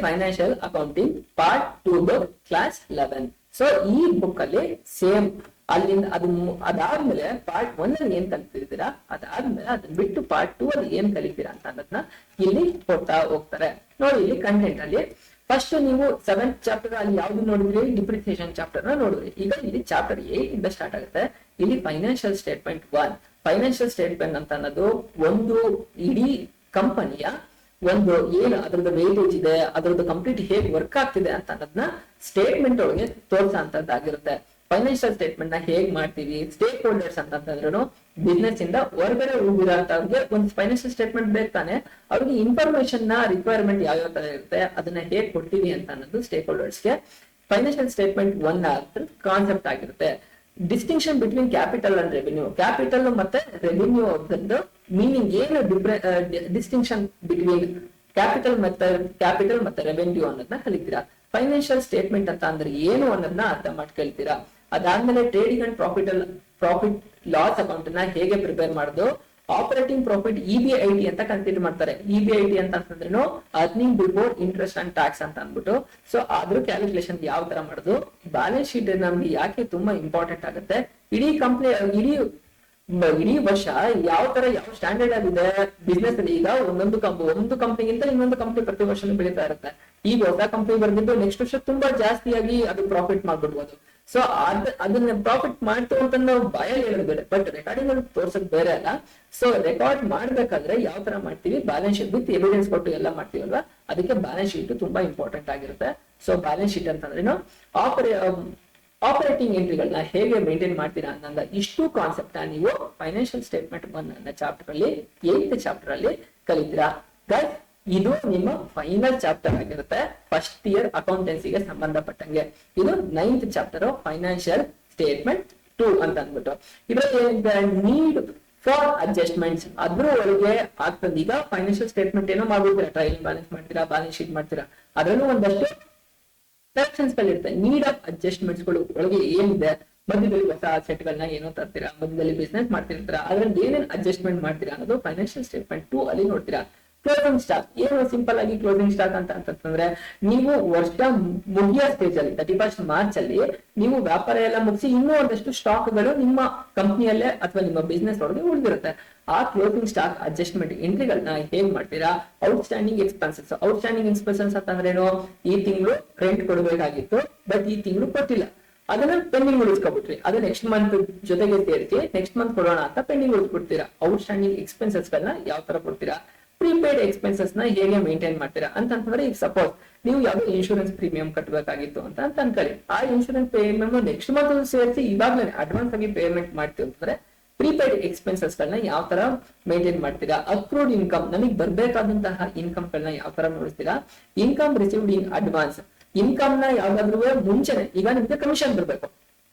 financial accounting part 2 class 11. So ಈ ಬುಕ್ ಅಲ್ಲಿ ಸೇಮ್ ಅಲ್ಲಿಂದ ಅದಾದ್ಮೇಲೆ ಪಾರ್ಟ್ 1 ಅಲ್ಲಿ ಏನ್ ಕಲಿತಿರ್ತೀರಾ, ಅದಾದ್ಮೇಲೆ ಅದನ್ನ ಬಿಟ್ಟು ಪಾರ್ಟ್ 2 ಅಲ್ಲಿ ಏನ್ ಕಲಿತೀರಾ ಅಂತ ಅನ್ನೋದನ್ನ ಇಲ್ಲಿ ಕೊಡ್ತಾ ಹೋಗ್ತಾರೆ. ನೋಡಿ ಇಲ್ಲಿ ಕಂಟೆಂಟ್ ಅಲ್ಲಿ ಫಸ್ಟ್ ನೀವು 7th ಚಾಪ್ಟರ್ ಅಲ್ಲಿ ಯಾವ್ದು ನೋಡಿದ್ರಿ, ಡಿಪ್ರಿಸಿಯೇಷನ್ ಚಾಪ್ಟರ್ ನ ನೋಡಿದ್ರಿ. ಈಗ ಇಲ್ಲಿ ಚಾಪ್ಟರ್ 8 ಇಂದ ಸ್ಟಾರ್ಟ್ ಆಗುತ್ತೆ. ಇಲ್ಲಿ ಫೈನಾನ್ಷಿಯಲ್ ಸ್ಟೇಟ್ಮೆಂಟ್ 1. ಫೈನಾನ್ಷಿಯಲ್ ಸ್ಟೇಟ್ಮೆಂಟ್ ಅಂತ ಅನ್ನೋದು ಒಂದು ಇಡೀ ಕಂಪನಿಯ ಒಂದು ಏನು ಅದ್ರದ್ದು ವೇಟೇಜ್ ಇದೆ, ಅದ್ರದ್ದು ಕಂಪ್ಲೀಟ್ ಹೇಗೆ ವರ್ಕ್ ಆಗ್ತಿದೆ ಅಂತ ಅನ್ನೋದನ್ನ ಸ್ಟೇಟ್ಮೆಂಟ್ ಒಳಗೆ ತೋರ್ಸಂತದ್ದಾಗಿರುತ್ತೆ. ಫೈನಾನ್ಷಿಯಲ್ ಸ್ಟೇಟ್ಮೆಂಟ್ ನ ಹೇಗ್ ಮಾಡ್ತೀವಿ, ಸ್ಟೇಕ್ ಹೋಲ್ಡರ್ಸ್ ಅಂತಂದ್ರೂ ಬಿಸ್ನೆಸ್ ಇಂದ ಹೊರಗಡೆ ಹೋಗಿರೋಂತವ್ರಿಗೆ ಒಂದು ಫೈನಾನ್ಷಿಯಲ್ ಸ್ಟೇಟ್ಮೆಂಟ್ ಬೇಕು ತಾನೆ, ಅವ್ರಿಗೆ ಇನ್ಫಾರ್ಮೇಶನ್ ನ ರಿಕ್ವೈರ್ಮೆಂಟ್ ಯಾವ್ಯಾವ ತರ ಇರುತ್ತೆ ಅದನ್ನ ಹೇಗ್ ಕೊಡ್ತೀವಿ ಅಂತ ಅನ್ನೋದು ಸ್ಟೇಕ್ ಹೋಲ್ಡರ್ಸ್ಗೆ ಫೈನಾನ್ಷಿಯಲ್ ಸ್ಟೇಟ್ಮೆಂಟ್ 1 ಕಾನ್ಸೆಪ್ಟ್ ಆಗಿರುತ್ತೆ. Distinction between capital and revenue, capital ಮತ್ತೆ ರೆವಿನ್ಯೂ ಅವ್ರದ್ದು ಮೀನಿಂಗ್ ಏನು, ಡಿಸ್ಟಿಂಕ್ಷನ್ ಬಿಟ್ವೀನ್ ಕ್ಯಾಪಿಟಲ್ ಮತ್ತೆ ರೆವೆನ್ಯೂ ಅನ್ನೋದನ್ನ ಕಲಿತೀರಾ. ಫೈನಾನ್ಷಿಯಲ್ ಸ್ಟೇಟ್ಮೆಂಟ್ ಅಂತ ಅಂದ್ರೆ ಏನು ಅನ್ನೋದನ್ನ ಅರ್ಥ ಮಾಡ್ಕೊಳ್ತೀರಾ. ಅದಾದ್ಮೇಲೆ trading and profit loss account ನ ಹೇಗೆ ಪ್ರಿಪೇರ್ ಮಾಡೋದು, ಆಪರೇಟಿಂಗ್ ಪ್ರಾಫಿಟ್ EBIT ಅಂತ ಕನ್ಸಿಡರ್ ಮಾಡ್ತಾರೆ. EBIT ಅಂತ ಅಂತಂದ್ರೇನು, earning before interest and tax ಅಂತ ಅಂದ್ಬಿಟ್ಟು. ಸೊ ಅದ್ರ ಕ್ಯಾಲ್ಕುಲೇಷನ್ ಯಾವ ತರ ಮಾಡೋದು, ಬ್ಯಾಲೆನ್ಸ್ ಶೀಟ್ ನಮ್ಗೆ ಯಾಕೆ ತುಂಬಾ ಇಂಪಾರ್ಟೆಂಟ್ ಆಗುತ್ತೆ, ಇಡೀ ವರ್ಷ ಯಾವ ಸ್ಟ್ಯಾಂಡರ್ಡ್ ಆಗಿದೆ ಬಿಸ್ನೆಸ್ ಅಲ್ಲಿ. ಈಗ ಒಂದು ಕಂಪ್ನಿಗಿಂತ ಇನ್ನೊಂದು ಕಂಪ್ನಿ ಪ್ರತಿ ವರ್ಷನೂ ಬೆಳೀತಾ ಇರುತ್ತೆ. ಈಗ ಹೊಸ ಕಂಪ್ನಿ ಬರ್ಬಿಟ್ಟು ನೆಕ್ಸ್ಟ್ ವರ್ಷ ತುಂಬಾ ಜಾಸ್ತಿಯಾಗಿ ಅದು ಪ್ರಾಫಿಟ್ ಮಾಡ್ಬಿಡ್ಬೋದು. ಸೊ ಅದನ್ನ ಪ್ರಾಫಿಟ್ ಮಾಡ್ತು ಅಂತ ನಾವು ಬಾಯಲ್ಲಿ ಹೇಳೋದು ಬೇರೆ, ಬಟ್ ರೆಕಾರ್ಡಿಂಗ್ ಅಲ್ಲಿ ತೋರ್ಸೋದು ಬೇರೆ ಅಲ್ಲ. ಸೊ ರೆಕಾರ್ಡ್ ಮಾಡ್ಬೇಕಾದ್ರೆ ಯಾವ ತರ ಮಾಡ್ತೀವಿ, ಬ್ಯಾಲೆನ್ಸ್ ಶೀಟ್ ವಿತ್ ಎವಿಡೆನ್ಸ್ ಕೊಟ್ಟು ಎಲ್ಲ ಮಾಡ್ತೀವಲ್ವಾ, ಅದಕ್ಕೆ ಬ್ಯಾಲೆನ್ಸ್ ಶೀಟ್ ತುಂಬಾ ಇಂಪಾರ್ಟೆಂಟ್ ಆಗಿರುತ್ತೆ. ಸೊ ಬ್ಯಾಲೆನ್ಸ್ ಶೀಟ್ ಅಂತಂದ್ರೇನು, ಆಪರೇಟಿಂಗ್ ಎಂಟ್ರಿಗಳನ್ನ ಹೇಗೆ ಮೇಂಟೈನ್ ಮಾಡ್ತೀರಾ ಅನ್ನೋ ಇಷ್ಟು ಕಾನ್ಸೆಪ್ಟ್ ನೀವು ಫೈನಾನ್ಷಿಯಲ್ ಸ್ಟೇಟ್ಮೆಂಟ್ 1 ಅನ್ನೋ ಚಾಪ್ಟರ್ ಅಲ್ಲಿ 8th ಚಾಪ್ಟರ್ ಅಲ್ಲಿ ಕಲಿತೀರಾ. ಗೈಸ್ ಇದು ನಿಮ್ಮ ಫೈನಲ್ ಚಾಪ್ಟರ್ ಆಗಿರುತ್ತೆ ಫಸ್ಟ್ ಇಯರ್ ಅಕೌಂಟೆನ್ಸಿಗೆ ಸಂಬಂಧಪಟ್ಟಂಗೆ. ಇದು 9th ಚಾಪ್ಟರ್ ಫೈನಾನ್ಷಿಯಲ್ ಸ್ಟೇಟ್ಮೆಂಟ್ 2 ಅಂತ ಅಂದ್ಬಿಟ್ಟು. ಇದರಲ್ಲಿ ಏನಿದೆ, ನೀಡ್ ಫಾರ್ ಅಡ್ಜಸ್ಟ್ಮೆಂಟ್ಸ್ ಅದ್ರ ಒಳಗೆ ಆಗ್ತದೆ. ಈಗ ಫೈನಾನ್ಷಿಯಲ್ ಸ್ಟೇಟ್ಮೆಂಟ್ ಏನೋ ಮಾಡ್ಬಿಡ್ತೀರಾ, ಟ್ರಯಲ್ ಬ್ಯಾಲೆನ್ಸ್ ಮಾಡ್ತೀರಾ, ಬ್ಯಾಲೆನ್ಸ್ ಶೀಟ್ ಮಾಡ್ತೀರಾ, ಅದರಲ್ಲೂ ಒಂದಷ್ಟು ಸೆಕ್ಷನ್ಸ್ ಗಳಿರುತ್ತೆ. ನೀಡ್ ಆಫ್ ಅಡ್ಜಸ್ಟ್ಮೆಂಟ್ಸ್ ಗಳು ಒಳಗೆ ಏನಿದೆ, ಮಧ್ಯದಲ್ಲಿ ಹೊಸ ಅಸೆಟ್ ಗಳನ್ನ ಏನೋ ತರ್ತೀರಾ, ಮಧ್ಯದಲ್ಲಿ ಬಿಸ್ನೆಸ್ ಮಾಡ್ತಿರ್ತೀರಾ, ಅದ್ರಲ್ಲಿ ಏನೇನ್ ಅಡ್ಜಸ್ಟ್ಮೆಂಟ್ ಮಾಡ್ತೀರಾ ಅನ್ನೋದು ಫೈನಾನ್ಷಿಯಲ್ ಸ್ಟೇಟ್ಮೆಂಟ್ 2 ಅಲ್ಲಿ ನೋಡ್ತೀರಾ. ಕ್ಲೋಸಿಂಗ್ ಸ್ಟಾಕ್ ಏನು, ಸಿಂಪಲ್ ಆಗಿ ಕ್ಲೋಸಿಂಗ್ ಸ್ಟಾಕ್ ಅಂತಂದ್ರೆ ನೀವು ವರ್ಷ ಮುಗಿಯೋ ಸ್ಟೇಜ್ ಅಲ್ಲಿ 31st ಮಾರ್ಚ್ ಅಲ್ಲಿ ನೀವು ವ್ಯಾಪಾರ ಎಲ್ಲ ಮುಗಿಸಿ ಇನ್ನೂ ಒಂದಷ್ಟು ಸ್ಟಾಕ್ ಗಳು ನಿಮ್ಮ ಕಂಪ್ನಿಯಲ್ಲೇ ಅಥವಾ ನಿಮ್ಮ ಬಿಸ್ನೆಸ್ ಒಳಗೆ ಉಳಿದಿರುತ್ತೆ. ಆ ಕ್ಲೋಸಿಂಗ್ ಸ್ಟಾಕ್ ಅಡ್ಜಸ್ಟ್ಮೆಂಟ್ ಎಂಟ್ರಿಗಳನ್ನ ಹೇಗ್ ಮಾಡ್ತೀರಾ. ಔಟ್ಸ್ಟ್ಯಾಂಡಿಂಗ್ ಎಕ್ಸ್ಪೆನ್ಸಸ್ ಅಂತಂದ್ರೇನು, ಈ ತಿಂಗಳು ರೆಂಟ್ ಕೊಡಬೇಕಾಗಿತ್ತು ಬಟ್ ಈ ತಿಂಗಳು ಕೊಟ್ಟಿಲ್ಲ, ಅದನ್ನ ಪೆಂಡಿಂಗ್ ಉಳಿಸ್ಕೊಬಿಟ್ರಿ, ಅದು ನೆಕ್ಸ್ಟ್ ಮಂತ್ ಜೊತೆಗೆ ಸೇರಿಸಿ ನೆಕ್ಸ್ಟ್ ಮಂತ್ ಕೊಡೋಣ ಅಂತ ಪೆಂಡಿಂಗ್ ಉಳಿಸ್ಬಿಡ್ತೀರಾ. ಔಟ್ಸ್ಟ್ಯಾಂಡಿಂಗ್ ಎಕ್ಸ್ಪೆನ್ಸಸ್ ಗಳನ್ನ ಯಾವ ತರ ಕೊಡ್ತೀರಾ. ಪ್ರೀಪೇಡ್ ಎಕ್ಸ್ಪೆನ್ಸಸ್ ನ ಹೇಗೆ ಮೇಂಟೈನ್ ಮಾಡ್ತೀರಾ ಅಂತಂದ್ರೆ, ಈಗ ಸಪೋಸ್ ನೀವು ಯಾವ್ದೋ ಇನ್ಶೂರೆನ್ಸ್ ಪ್ರೀಮಿಯಂ ಕಟ್ಟಬೇಕಾಗಿತ್ತು ಅಂತ ಅನ್ಕೊಳ್ಳಿ, ಆ ಇನ್ಶೂರೆನ್ಸ್ ಪ್ರೀಮಿಯಂ ನೆಕ್ಸ್ಟ್ ಮಂತ್ ಸೇರಿಸಿ ಇವಾಗಲೇ ಅಡ್ವಾನ್ಸ್ ಆಗಿ ಪೇಮೆಂಟ್ ಮಾಡ್ತೀವಿ ಅಂತಂದ್ರೆ ಪ್ರೀಪೇಡ್ ಎಕ್ಸ್ಪೆನ್ಸಸ್ ಗಳನ್ನ ಯಾವ ತರ ಮೇಂಟೈನ್ ಮಾಡ್ತೀರಾ. ಅಕ್ರೂಡ್ ಇನ್ಕಮ್, ನಮಗೆ ಬರ್ಬೇಕಾದಂತಹ ಇನ್ಕಮ್ ಗಳನ್ನ ಯಾವ ತರ ನೋಡ್ತೀರಾ. Income received in advance, income ನ ಯಾವ್ದಾದ್ರು ಮುಂಚೆನೆ, ಈಗ ನಿಮ್ಗೆ ಕಮಿಷನ್ ಬರ್ಬೇಕು,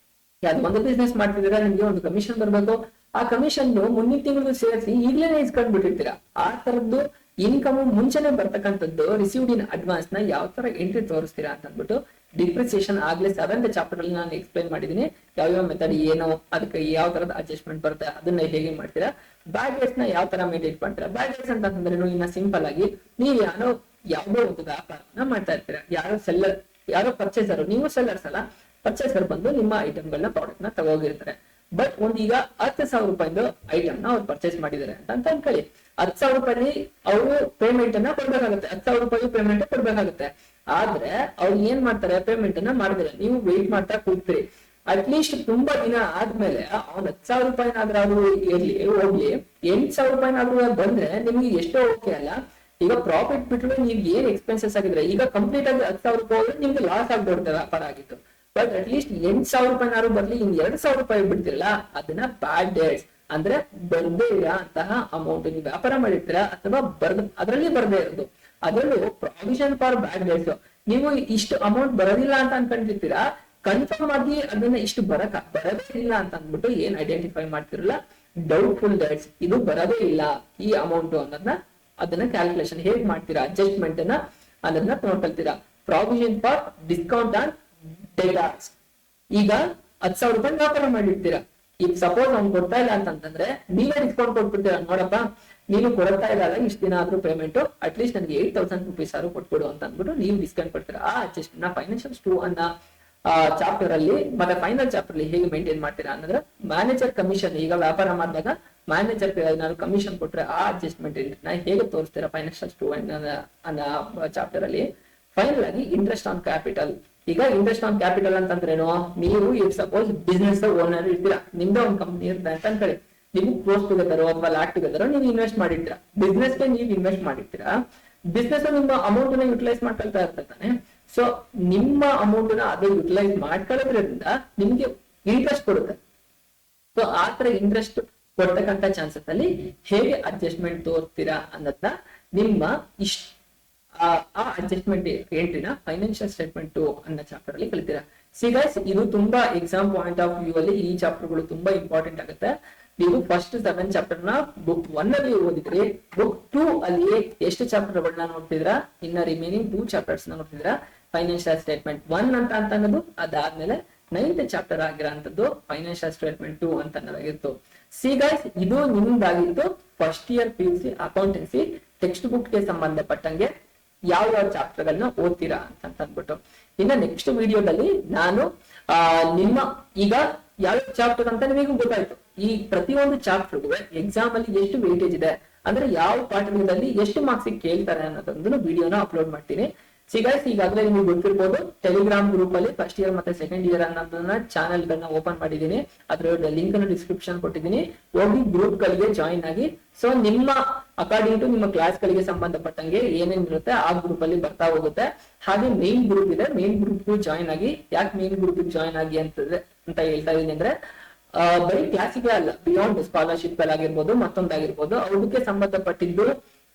ಯಾವ್ದು ಒಂದು ಬಿಸ್ನೆಸ್ ಮಾಡ್ತಿದ್ರೆ ನಿಮ್ಗೆ ಒಂದು ಕಮಿಷನ್ ಬರ್ಬೇಕು, ಆ ಕಮಿಷನ್ ಮುಂದಿನ ತಿಂಗಳು ಸೇರಿಸಿ ಈಗಲೇ ಇಸ್ಕೊಂಡ್ ಬಿಟ್ಟಿರ್ತೀರಾ. ಆ ತರದ್ದು ಇನ್ಕಮ್ ಮುಂಚೆನೆ ಬರ್ತಕ್ಕಂಥದ್ದು ರಿಸೀವ್ಡ್ ಇನ್ ಅಡ್ವಾನ್ಸ್ ನ ಯಾವ ತರ ಎಂಟ್ರಿ ತೋರಿಸ್ತೀರಾ ಅಂತ ಅಂದ್ಬಿಟ್ಟು ಡಿಪ್ರಿಸಿಯೇಷನ್ ಆಗ್ಲೇ 7th ಚಾಪ್ಟರ್ ಅಲ್ಲಿ ನಾನು ಎಕ್ಸ್ಪ್ಲೈನ್ ಮಾಡಿದೀನಿ. ಯಾವ ಮೆಥಡ್ ಏನೋ ಅದಕ್ಕೆ ಯಾವ ತರದ ಅಡ್ಜಸ್ಟ್ಮೆಂಟ್ ಬರುತ್ತೆ ಅದನ್ನ ಹೇಗೆ ಮಾಡ್ತೀರಾ, ಬ್ಯಾಡ್ ಡೇಟ್ಸ್ ನ ಯಾವ ತರ ಮೇಂಟೈನ್ ಮಾಡ್ತೀರಾ. ಬ್ಯಾಡ್ ಡೇಟ್ಸ್ ಅಂತಂದ್ರೆ ಇನ್ನ ಸಿಂಪಲ್ ಆಗಿ ನೀವು ಯಾವುದೋ ಒಂದು ವ್ಯಾಪಾರನ ಮಾಡ್ತಾ ಇರ್ತೀರಾ, ಯಾರೋ ಪರ್ಚೇಸರ್, ನೀವು ಸೆಲ್ಲರ್ಸ್ ಅಲ್ಲ, ಪರ್ಚೇಸರ್ ಬಂದು ನಿಮ್ಮ ಐಟಮ್ಗಳನ್ನ ಪ್ರಾಡಕ್ಟ್ ನ ತಗೋಗಿರ್ತಾರೆ. ಬಟ್ ಈಗ 10,000 ರೂಪಾಯಿದು ಐಟಮ್ ನ ಅವ್ರು ಪರ್ಚೇಸ್ ಮಾಡಿದ್ದಾರೆ ಅಂತ ಅನ್ಕೊಳ್ಳಿ. 10,000 ರೂಪಾಯಿ ಅವರು ಪೇಮೆಂಟ್ ಅನ್ನ ಕೊಡ್ಬೇಕಾಗುತ್ತೆ, 10,000 ರೂಪಾಯಿ ಪೇಮೆಂಟ್ ಕೊಡ್ಬೇಕಾಗುತ್ತೆ. ಆದ್ರೆ ಅವ್ರು ಏನ್ ಮಾಡ್ತಾರೆ, ಪೇಮೆಂಟ್ ಅನ್ನ ಮಾಡಿದ್ರೆ ನೀವು ವೇಟ್ ಮಾಡ್ತಾ ಕೂಗ್ತೀರಿ. ಅಟ್ಲೀಸ್ಟ್ ತುಂಬಾ ದಿನ ಆದ್ಮೇಲೆ ಅವ್ನ್ 10,000 ರೂಪಾಯಿನಾದ್ರೂ ಇರ್ಲಿ ಹೋಗ್ಲಿ, 8,000 ರೂಪಾಯಿನಾದ್ರೂ ಬಂದ್ರೆ ನಿಮ್ಗೆ ಎಷ್ಟೋ ಓಕೆ ಅಲ್ಲ. ಈಗ ಪ್ರಾಫಿಟ್ ಬಿಟ್ರೆ ನೀವು ಏನ್ ಎಕ್ಸ್ಪೆನ್ಸಸ್ ಆಗಿದ್ರೆ ಈಗ ಕಂಪ್ಲೀಟ್ ಆಗಿ 10,000 ರೂಪಾಯಿ ಹೋದ್ರೆ ನಿಮ್ಗೆ ಲಾಸ್ ಆಗ್ಬಿಡುತ್ತೆ ವ್ಯಾಪಾರ ಆಗಿತ್ತು. ಬಟ್ ಅಟ್ಲೀಸ್ಟ್ 8,000 ರೂಪಾಯಿನಾದ್ರು ಬರ್ಲಿ, ಇನ್ 2,000 ರೂಪಾಯಿ ಬಿಡ್ತಿರಲ್ಲ, ಅದನ್ನ ಬ್ಯಾಡ್ ಡೇಟ್ಸ್ ಅಂದ್ರೆ ಬರ್ದೇ ಇರೋ ಅಂತಹ ಅಮೌಂಟ್ ನೀವು ವ್ಯಾಪಾರ ಮಾಡಿರ್ತೀರಾ ಅಥವಾ ಅದರಲ್ಲಿ ಬರ್ದೇ ಇರೋದು, ಅದರಲ್ಲೂ ಪ್ರಾವಿಷನ್ ಫಾರ್ ಬ್ಯಾಡ್ ಡೇಟ್ಸ್. ನೀವು ಇಷ್ಟು ಅಮೌಂಟ್ ಬರೋದಿಲ್ಲ ಅಂತ ಅನ್ಕೊಂಡಿರ್ತೀರಾ, ಕನ್ಫರ್ಮ್ ಆಗಿ ಅದನ್ನ ಇಷ್ಟು ಬರದೇ ಇಲ್ಲ ಅಂತ ಅಂದ್ಬಿಟ್ಟು ಏನ್ ಐಡೆಂಟಿಫೈ ಮಾಡ್ತಿರಲ್ಲ, ಡೌಟ್ಫುಲ್ ಡೇಟ್ಸ್, ಇದು ಬರೋದೇ ಇಲ್ಲ ಈ ಅಮೌಂಟ್ ಅನ್ನೋದನ್ನ ಅದನ್ನ ಕ್ಯಾಲ್ಕುಲೇಷನ್ ಹೇಗ್ ಮಾಡ್ತೀರಾ, ಅಡ್ಜಸ್ಟ್ಮೆಂಟ್ ಅನ್ನೋದನ್ನ ನೋಡ್ಕೊಳ್ತೀರಾ. Provision for discount on debtors. ಈಗ 10,000 ರೂಪಾಯಿ ವ್ಯಾಪಾರ ಮಾಡಿರ್ತೀರಾ, ಈಗ ಸಪೋಸ್ ಅವ್ನು ಕೊಡ್ತಾ ಇಲ್ಲ ಅಂತಂದ್ರೆ ನೀವೇ ಡಿಸ್ಕೌಂಟ್ ಕೊಟ್ಬಿಡ್ತೀರಾ. ನೋಡಪ್ಪ ನೀನು ಕೊಡ್ತಾ ಇಲ್ಲ, ಇಷ್ಟು ದಿನ ಆದ್ರೂ ಪೇಮೆಂಟ್ ಅಟ್ಲೀಸ್ಟ್ ನನಗೆ 8,000 ರೂಪೀಸ್ ಆದ್ರೂ ಕೊಟ್ಬಿಡು ಅಂತ ಅಂದ್ಬಿಟ್ಟು ನೀವು ಡಿಸ್ಕೌಂಟ್ ಕೊಡ್ತೀರಾ. ಆ ಅಡ್ಜಸ್ಟ್ಮೆಂಟ್ ನ ಫೈನಾನ್ಷಿಯಲ್ಸ್ 2 ಅನ್ನೋ ಚಾಪ್ಟರ್ ಅಲ್ಲಿ ಮತ್ತೆ ಫೈನಲ್ ಚಾಪ್ಟರ್ ಅಲ್ಲಿ ಹೇಗೆ ಮೇಂಟೈನ್ ಮಾಡ್ತೀರಾ ಅನ್ನೋದ್ರ ಮ್ಯಾನೇಜರ್ ಕಮಿಷನ್. ಈಗ ವ್ಯಾಪಾರ ಮಾಡಿದಾಗ ಮ್ಯಾನೇಜರ್ ಏನಾದ್ರು ಕಮಿಷನ್ ಕೊಟ್ರೆ ಆ ಅಡ್ಜಸ್ಟ್ಮೆಂಟ್ ಹೇಗೆ ತೋರಿಸ್ತೀರಾ ಫೈನಾನ್ಷಿಯಲ್ಸ್ 2 ಅನ್ನೋ ಚಾಪ್ಟರ್ ಅಲ್ಲಿ. ಫೈನಲ್ ಆಗಿ ಇಂಟ್ರೆಸ್ಟ್ ಆನ್ ಕ್ಯಾಪಿಟಲ್. ಈಗ ಇಂಟ್ರೆಸ್ಟ್ ಆನ್ ಕ್ಯಾಪಿಟಲ್ ಅಂತಂದ್ರೇನು, ನೀವು ಈಗ ಸಪೋಸ್ ಬಿಸ್ನೆಸ್ ಓನರ್ ಇರ್ತೀರಾ, ನಿಮ್ದ ಒಂದು ಕಂಪ್ನಿ ಇರುತ್ತೆ ಅಂತ ಅನ್ಕೊಳ್ಳಿ, ನೀವು ಕ್ಲೋಸ್ ಟುಗೆದರ್ ಅಥವಾ ಲ್ಯಾಕ್ ಟುಗೆದರ್ ನೀವು ಇನ್ವೆಸ್ಟ್ ಮಾಡಿರ್ತೀರಾ, ಬಿಸ್ನೆಸ್ಗೆ ನೀವು ಇನ್ವೆಸ್ಟ್ ಮಾಡಿರ್ತೀರಾ. ಬಿಸ್ನೆಸ್ ನಿಮ್ಮ ಅಮೌಂಟ್ ನ ಯುಟಿಲೈಸ್ ಮಾಡ್ಕೊಳ್ತಾ ಇರ್ತಾನೆ. ಸೊ ನಿಮ್ಮ ಅಮೌಂಟ್ ನ ಅದು ಯುಟಿಲೈಸ್ ಮಾಡ್ಕೊಳ್ಳೋದ್ರಿಂದ ನಿಮ್ಗೆ ಇಂಟ್ರೆಸ್ಟ್ ಕೊಡುತ್ತೆ. ಸೊ ಆ ತರ ಇಂಟ್ರೆಸ್ಟ್ ಕೊಡ್ತಕ್ಕಂಥ ಚಾನ್ಸಸ್ ಅಲ್ಲಿ ಹೇಗೆ ಅಡ್ಜಸ್ಟ್ಮೆಂಟ್ ತೋರಿಸ್ತೀರಾ ಅನ್ನೋದನ್ನ ನಿಮ್ಮ ಆ ಅಡ್ಜಸ್ಟ್ಮೆಂಟ್ ಎಂಟ್ರಿನ ಫೈನಾನ್ಷಿಯಲ್ ಸ್ಟೇಟ್ಮೆಂಟ್ 2 ಅನ್ನೋ ಚಾಪ್ಟರ್ ಅಲ್ಲಿ ಕಲಿತೀರಾ. ಸಿ ಗೈಸ್, ಇದು ತುಂಬಾ ಎಕ್ಸಾಮ್ ಪಾಯಿಂಟ್ ಆಫ್ ವ್ಯೂ ಅಲ್ಲಿ ಈ ಚಾಪ್ಟರ್ ಗಳು ತುಂಬಾ ಇಂಪಾರ್ಟೆಂಟ್ ಆಗುತ್ತೆ. ನೀವು ಫಸ್ಟ್ 7 ಚಾಪ್ಟರ್ ನ ಬುಕ್ 1 ಅಲ್ಲಿ ಓದಿದ್ರಿ, ಬುಕ್ 2 ಅಲ್ಲಿ ಎಷ್ಟು ಚಾಪ್ಟರ್ ಗಳನ್ನ ನೋಡ್ತಿದ್ರಾ, ಇನ್ನ ರಿಮೈನಿಂಗ್ 2 ಚಾಪ್ಟರ್ಸ್ ನ ನೋಡ್ತಿದ್ರಾ. ಫೈನಾನ್ಷಿಯಲ್ ಸ್ಟೇಟ್ಮೆಂಟ್ 1 ಅಂತ ಅನ್ನೋದು ಅದಾದ್ಮೇಲೆ 9th ಚಾಪ್ಟರ್ ಆಗಿರೋಂಥದ್ದು ಫೈನಾನ್ಷಿಯಲ್ ಸ್ಟೇಟ್ಮೆಂಟ್ 2 ಅಂತ ಅನ್ನೋದಾಗಿತ್ತು. ಸಿ ಗೈಸ್, ಇದು ನಿಮ್ದಾಗಿತ್ತು first year PUC accountancy text book ಗೆ ಸಂಬಂಧಪಟ್ಟಂಗೆ ಯಾವ ಚಾಪ್ಟರ್ ಗಳನ್ನ ಓದ್ತೀರಾ ಅಂತ ಅಂದ್ಬಿಟ್ಟು. ಇನ್ನ ನೆಕ್ಸ್ಟ್ ವಿಡಿಯೋದಲ್ಲಿ ನಾನು ನಿಮ್ಮ ಈಗ ಯಾವ ಚಾಪ್ಟರ್ ಅಂತ ನಿಮಗೂ ಗೊತ್ತಾಯ್ತು. ಈ ಪ್ರತಿಯೊಂದು ಚಾಪ್ಟರ್ಗೂ ಎಕ್ಸಾಮ್ ಅಲ್ಲಿ ಎಷ್ಟು ವೇಟೇಜ್ ಇದೆ ಅಂದ್ರೆ ಯಾವ ಪಾಠದಲ್ಲಿ ಎಷ್ಟು ಮಾರ್ಕ್ಸ್ ಕೇಳ್ತಾರೆ ಅನ್ನೋದೊಂದು ವಿಡಿಯೋನ ಅಪ್ಲೋಡ್ ಮಾಡ್ತೀನಿ. ಗೈಸ್, ಈಗಾಗಲೇ ನಿಮಗೆ ಗೊತ್ತಿರ್ಬೋದು, ಟೆಲಿಗ್ರಾಮ್ ಗ್ರೂಪ್ ಅಲ್ಲಿ ಫಸ್ಟ್ ಇಯರ್ ಮತ್ತೆ ಸೆಕೆಂಡ್ ಇಯರ್ ಅನ್ನೋದನ್ನ ಚಾನೆಲ್ ಗಳನ್ನ ಓಪನ್ ಮಾಡಿದೀನಿ. ಅದ್ರ ಲಿಂಕ್ ಅನ್ನು ಡಿಸ್ಕ್ರಿಪ್ಷನ್ ಕೊಟ್ಟಿದ್ದೀನಿ, ಹೋಗಿ ಗ್ರೂಪ್ ಗಳಿಗೆ ಜಾಯಿನ್ ಆಗಿ. ಸೊ ನಿಮ್ಮ ಅಕಾರ್ಡಿಂಗ್ ಟು ನಿಮ್ಮ ಕ್ಲಾಸ್ ಗಳಿಗೆ ಸಂಬಂಧಪಟ್ಟಂಗೆ ಏನೇನ್ ಇರುತ್ತೆ ಆ ಗ್ರೂಪ್ ಅಲ್ಲಿ ಬರ್ತಾ ಹೋಗುತ್ತೆ. ಹಾಗೆ ಮೇನ್ ಗ್ರೂಪ್ ಇದೆ, ಮೇನ್ ಗ್ರೂಪ್ ಜಾಯಿನ್ ಆಗಿ. ಯಾಕೆ ಮೇನ್ ಗ್ರೂಪ್ ಜಾಯಿನ್ ಆಗಿ ಅಂತ ಹೇಳ್ತಾ ಇದೀನಿ ಅಂದ್ರೆ, ಬರೀ ಕ್ಲಾಸಿಗೆ ಅಲ್ಲ, ಬಿಯಾಂಡ್ ಸ್ಕಾಲರ್ಶಿಪ್ ಆಗಿರ್ಬೋದು, ಮತ್ತೊಂದಾಗಿರ್ಬೋದು, ಅದಕ್ಕೆ ಸಂಬಂಧಪಟ್ಟಿದ್ದು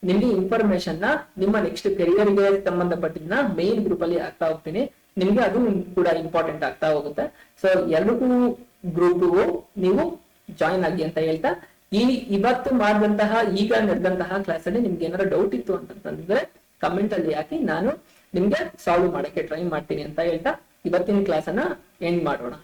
ನಿಮ್ಗೆ ಇನ್ಫಾರ್ಮೇಶನ್ ನ ನಿಮ್ಮ ನೆಕ್ಸ್ಟ್ ಕೆರಿಯರ್ ಗೆ ಸಂಬಂಧಪಟ್ಟಿದ್ನ ಮೇನ್ ಗ್ರೂಪ್ ಅಲ್ಲಿ ಆಗ್ತಾ ಹೋಗ್ತೀನಿ. ನಿಮ್ಗೆ ಅದು ಕೂಡ ಇಂಪಾರ್ಟೆಂಟ್ ಆಗ್ತಾ ಹೋಗುತ್ತೆ. ಸೊ ಎರಡಕ್ಕೂ ಗ್ರೂಪ್ ನೀವು ಜಾಯಿನ್ ಆಗಿ ಅಂತ ಹೇಳ್ತಾ, ಇವತ್ತು ಮಾಡಿದಂತಹ ಈಗ ನಡೆದಂತಹ ಕ್ಲಾಸ್ ಅಲ್ಲಿ ನಿಮ್ಗೆ ಏನಾದ್ರು ಡೌಟ್ ಇತ್ತು ಅಂತಂದ್ರೆ ಕಮೆಂಟ್ ಅಲ್ಲಿ ಹಾಕಿ, ನಾನು ನಿಮ್ಗೆ ಸಾಲ್ವ್ ಮಾಡಕ್ಕೆ ಟ್ರೈ ಮಾಡ್ತೀನಿ ಅಂತ ಹೇಳ್ತಾ ಇವತ್ತಿನ ಕ್ಲಾಸ್ ಅನ್ನ ಎಂಡ್ ಮಾಡೋಣ.